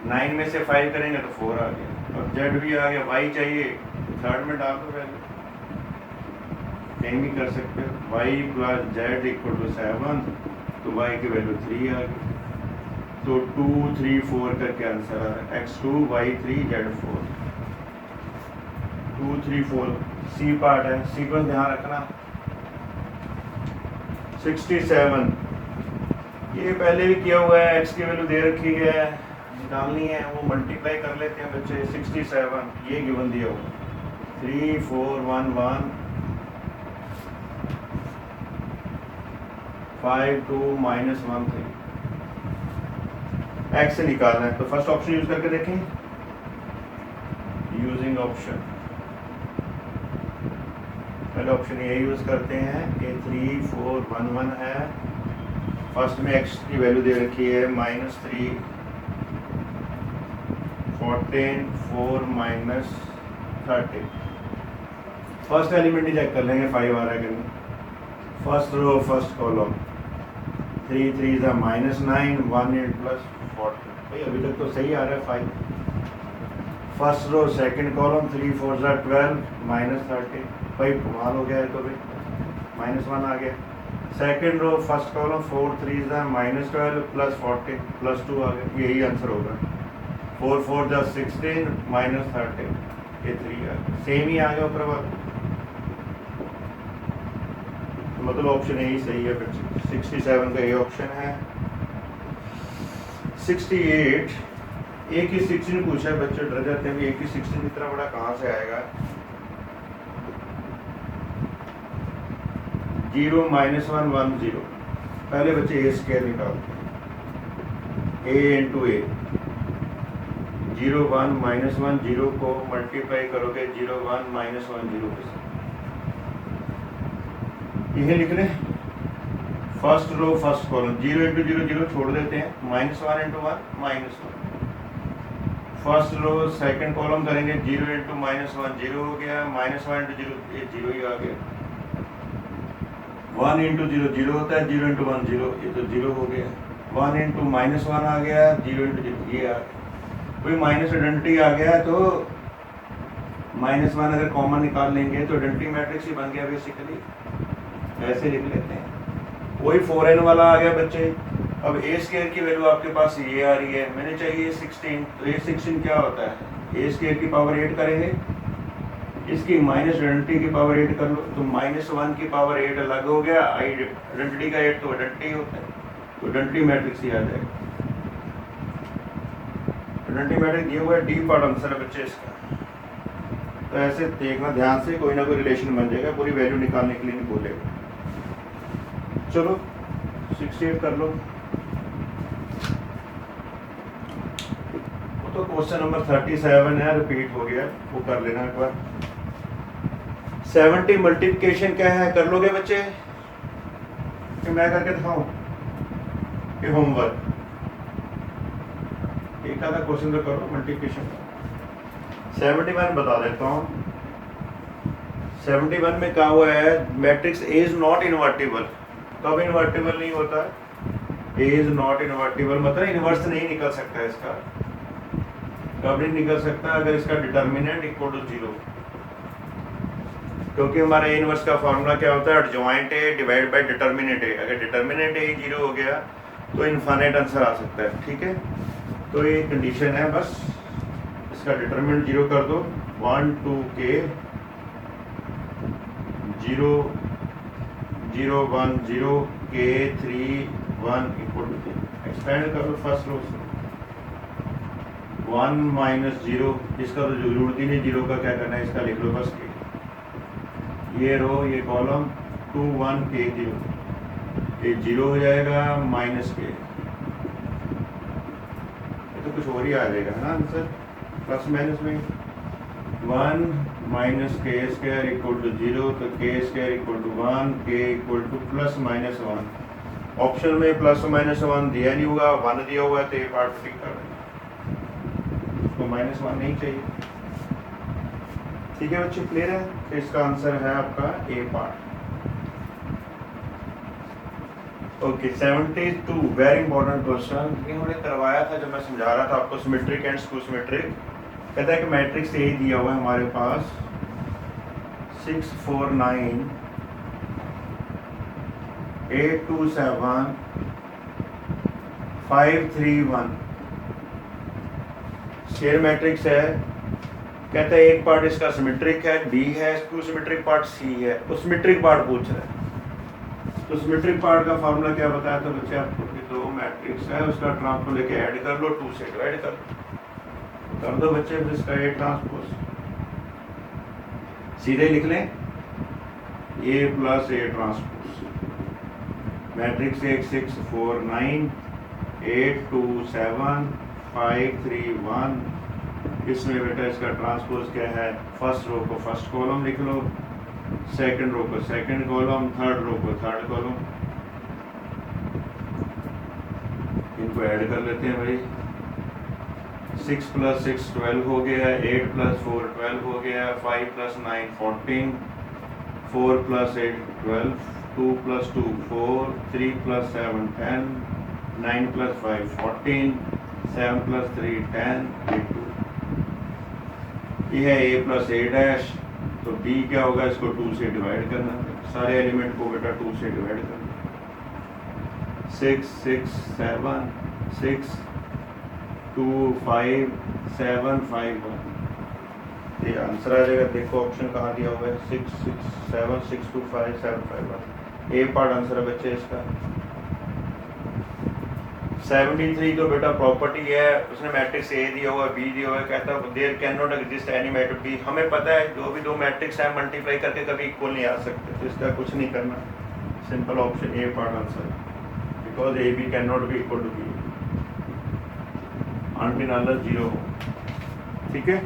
9 में से 5 करेंगे तो 4 आ गया, अब z भी आ गया, y चाहिए थर्ड में डाल दो वैल्यू, कहीं भी कर सकते हो, y + z इक्वल टू 7, तो y की वैल्यू 3 आ गई, तो 2 3 4 करके आंसर आ रहा है x2 y3 z4, 2 3 4 सी पार्ट है, सीक्वेंस ध्यान रखना। 67 ये पहले भी किया हुआ है, x की वैल्यू दे रखी है, निकालनी है, वो मल्टीप्लाई कर लेते हैं बच्चे। 67 ये गिवन दिया हुआ 3 4 1 1 5 2 -1 3, x से निकालना है तो फर्स्ट ऑप्शन यूज करके देखें, यूजिंग ऑप्शन, पहले ऑप्शन ये यूज करते हैं, ये 3 4 1 1 है, फर्स्ट में x की वैल्यू दे रखी है -3 14 4 -13, फर्स्ट एलिमेंट ही चेक कर लेंगे 5 आ रहा है कि नहीं, फर्स्ट रो फर्स्ट कॉलम, 3 3 ज़ा -9 1 8 + 14, भाई अभी तक तो सही आ रहा है 5, फर्स्ट रो सेकंड कॉलम, 3 4 ज़ा 12 -13, भाई कमाल हो गया है, तो भाई -1 आ गया, सेकंड रो फर्स्ट कॉलम 4 3 ज़ा -12 + 14 + 2 आ गया, यही आंसर होगा, 4 4 ज़ा 16 -13, ये 3 आ गया, सेम ही आ गया ऊपर वाला, मतलब ऑप्शन यही सही है। फिर 67 का ये ऑप्शन है। 68 ए की 16 पूछा है, बच्चे डर जाते हैं, ए की 16 इतना बड़ा कहाँ से आएगा। 0 -1 1 0, पहले बच्चे ए स्क्वायर निकालते हैं, a इंटू ए, 0 1 -1 0 को मल्टीप्लाई करोगे 0 1 -1 0 के साथ, यह लिख लें, first row first column, 0 into 0 0 छोड़ देते हैं, -1 into 1 -1, first row second column करेंगे, 0 इंटू -1 0 हो गया, -1 इंटू 0 ये 0 ही आ गया, 1 इंटू 0 0 होता है, 0 इंटू 1 0, ये तो 0 हो गया, 1 इंटू -1 आ गया, 0 इंटू 0 ये आ गया, कोई माइनस आइडेंटिटी आ गया तो -1 अगर कॉमन निकाल लेंगे तो आइडेंटिटी मैट्रिक्स ही बन गया बेसिकली, ऐसे लिख लेते हैं। वही 4n वाला आ गया बच्चे। अब ए स्क्वायर की वैल्यू आपके पास ये आ रही है, मैंने चाहिए 16, तो ये 16 क्या होता है, ए स्क्वायर की पावर 8 करेंगे इसकी माइनस आइडेंटिटी की पावर 8 कर लो, तो -1 की पावर 8 अलग हो गया, आइडेंटिटी का 8 तो आइडेंटिटी होता है, तो आइडेंटिटी मैट्रिक्स ही आ जाएगा। आइडेंटिटी मैट्रिक्स दिया हुआ है, डी पार्ट आंसर है बच्चे इसका। तो ऐसे देखना ध्यान से, कोई ना कोई रिलेशन बन जाएगा, पूरी वैल्यू निकालने के लिए नहीं बोलेगा। चलो 68 कर लो। वो तो क्वेश्चन नंबर 37 है, रिपीट हो गया, वो कर लेना एक बार। 70 मल्टीप्लिकेशन क्या है, कर लोगे बच्चे कि मैं करके दिखाऊं कि होमवर्क? एक आधा क्वेश्चन तो करो मल्टीप्लिकेशन का। 71 बता देता हूँ। 71 में क्या हुआ है, matrix A is not invertible. कब इन्वर्टिबल नहीं होता है? ए इज नॉट इन्वर्टिबल मतलब इन्वर्स नहीं निकल सकता इसका। कब नहीं निकल सकता? अगर इसका डिटर्मिनेंट इक्वल टू 0, क्योंकि हमारा ए इनवर्स का फॉर्मूला क्या होता है, adjoint A divide by determinant A. अगर डिटर्मिनेंट ए 0 हो गया तो इनफाइनाइट आंसर आ सकता है, ठीक है। तो ये कंडीशन है, बस इसका डिटर्मिनेंट 0 कर दो। 1 2 के 0 0 1 0 के 3 1 इक्वल टू, एक्सपेंड कर दो फर्स्ट रो से। 1 -0, इसका तो जरूरत ही नहीं 0 का, क्या करना है इसका लिख लो बस के। ये रो ये कॉलम 2 1 के 0, ये 0 हो जाएगा माइनस के, ये तो कुछ और ही आ जाएगा है ना आंसर, प्लस माइनस में। 1 माइनस के स्क्वायर इक्वल टू 0, तो के स्क्वायर इक्वल टू 1, के equal two plus minus 1। Option में प्लस माइनस 1 दिया नहीं होगा, 1 दिया हुआ है, तो ये पार्ट टिक कर देंगे, उसको -1 नहीं चाहिए, ठीक है बच्चे, क्लियर है। तो इसका आंसर है आपका A part. Okay 72 very important question, ये हमने करवाया था जब मैं समझा रहा था आपको सिमेट्रिक एंड स्क्यू सिमेट्रिक। कहता है कि मैट्रिक्स ए दिया हुआ है हमारे पास 6 4 9 8 2 7 5 3 1 स्क्वायर मैट्रिक्स है। कहता है एक पार्ट इसका सिमेट्रिक है, बी है, स्क्यू सिमेट्रिक पार्ट सी है, तो सिमेट्रिक पार्ट पूछ रहा है। तो सिमेट्रिक पार्ट का फार्मूला क्या बताया था बच्चे आपको, कि दो मैट्रिक्स है उसका ट्रांसपोज लेके ऐड कर लो, 2 से डिवाइड कर दो बच्चे, फिर इसका ए ट्रांसपोज सीधे लिख लें, ए प्लस ए ट्रांसपोज। मैट्रिक्स 1 6 4 9 8 2 7 5 3 1। इसमें बेटा इसका ट्रांसपोज क्या है, फर्स्ट रो को फर्स्ट कॉलम लिख लो, सेकंड रो को सेकंड कॉलम, थर्ड रो को थर्ड कॉलम। इनको ऐड कर लेते हैं भाई। 6 + 6 12 हो गया, 8 + 4 12 हो गया, 5 + 9 14, 4 + 8 12, 2 + 2 4, 3 + 7 10, 9 + 5 14, 7 + 3 10, 8 2। ये है a + a', तो b क्या होगा, इसको 2 से डिवाइड करना है, सारे एलिमेंट को बेटा 2 से डिवाइड करना। 6 6 7 6 2 5 7 5 1, ये आंसर आ जाएगा। देखो ऑप्शन कहाँ दिया हुआ है, 6 6 7 6 2 5 7 5 1, ए पार्ट आंसर है बच्चे इसका। 73 तो बेटा प्रॉपर्टी है, उसने मैट्रिक्स ए दिया हुआ, बी दिया हुआ है, कहता है there can not exist any matrix B. हमें पता है जो भी दो मैट्रिक्स है मल्टीप्लाई करके कभी इक्वल नहीं आ सकते, तो इसका कुछ नहीं करना, simple option A part answer, because A B can not be equal to B until unless 0 हो, ठीक है।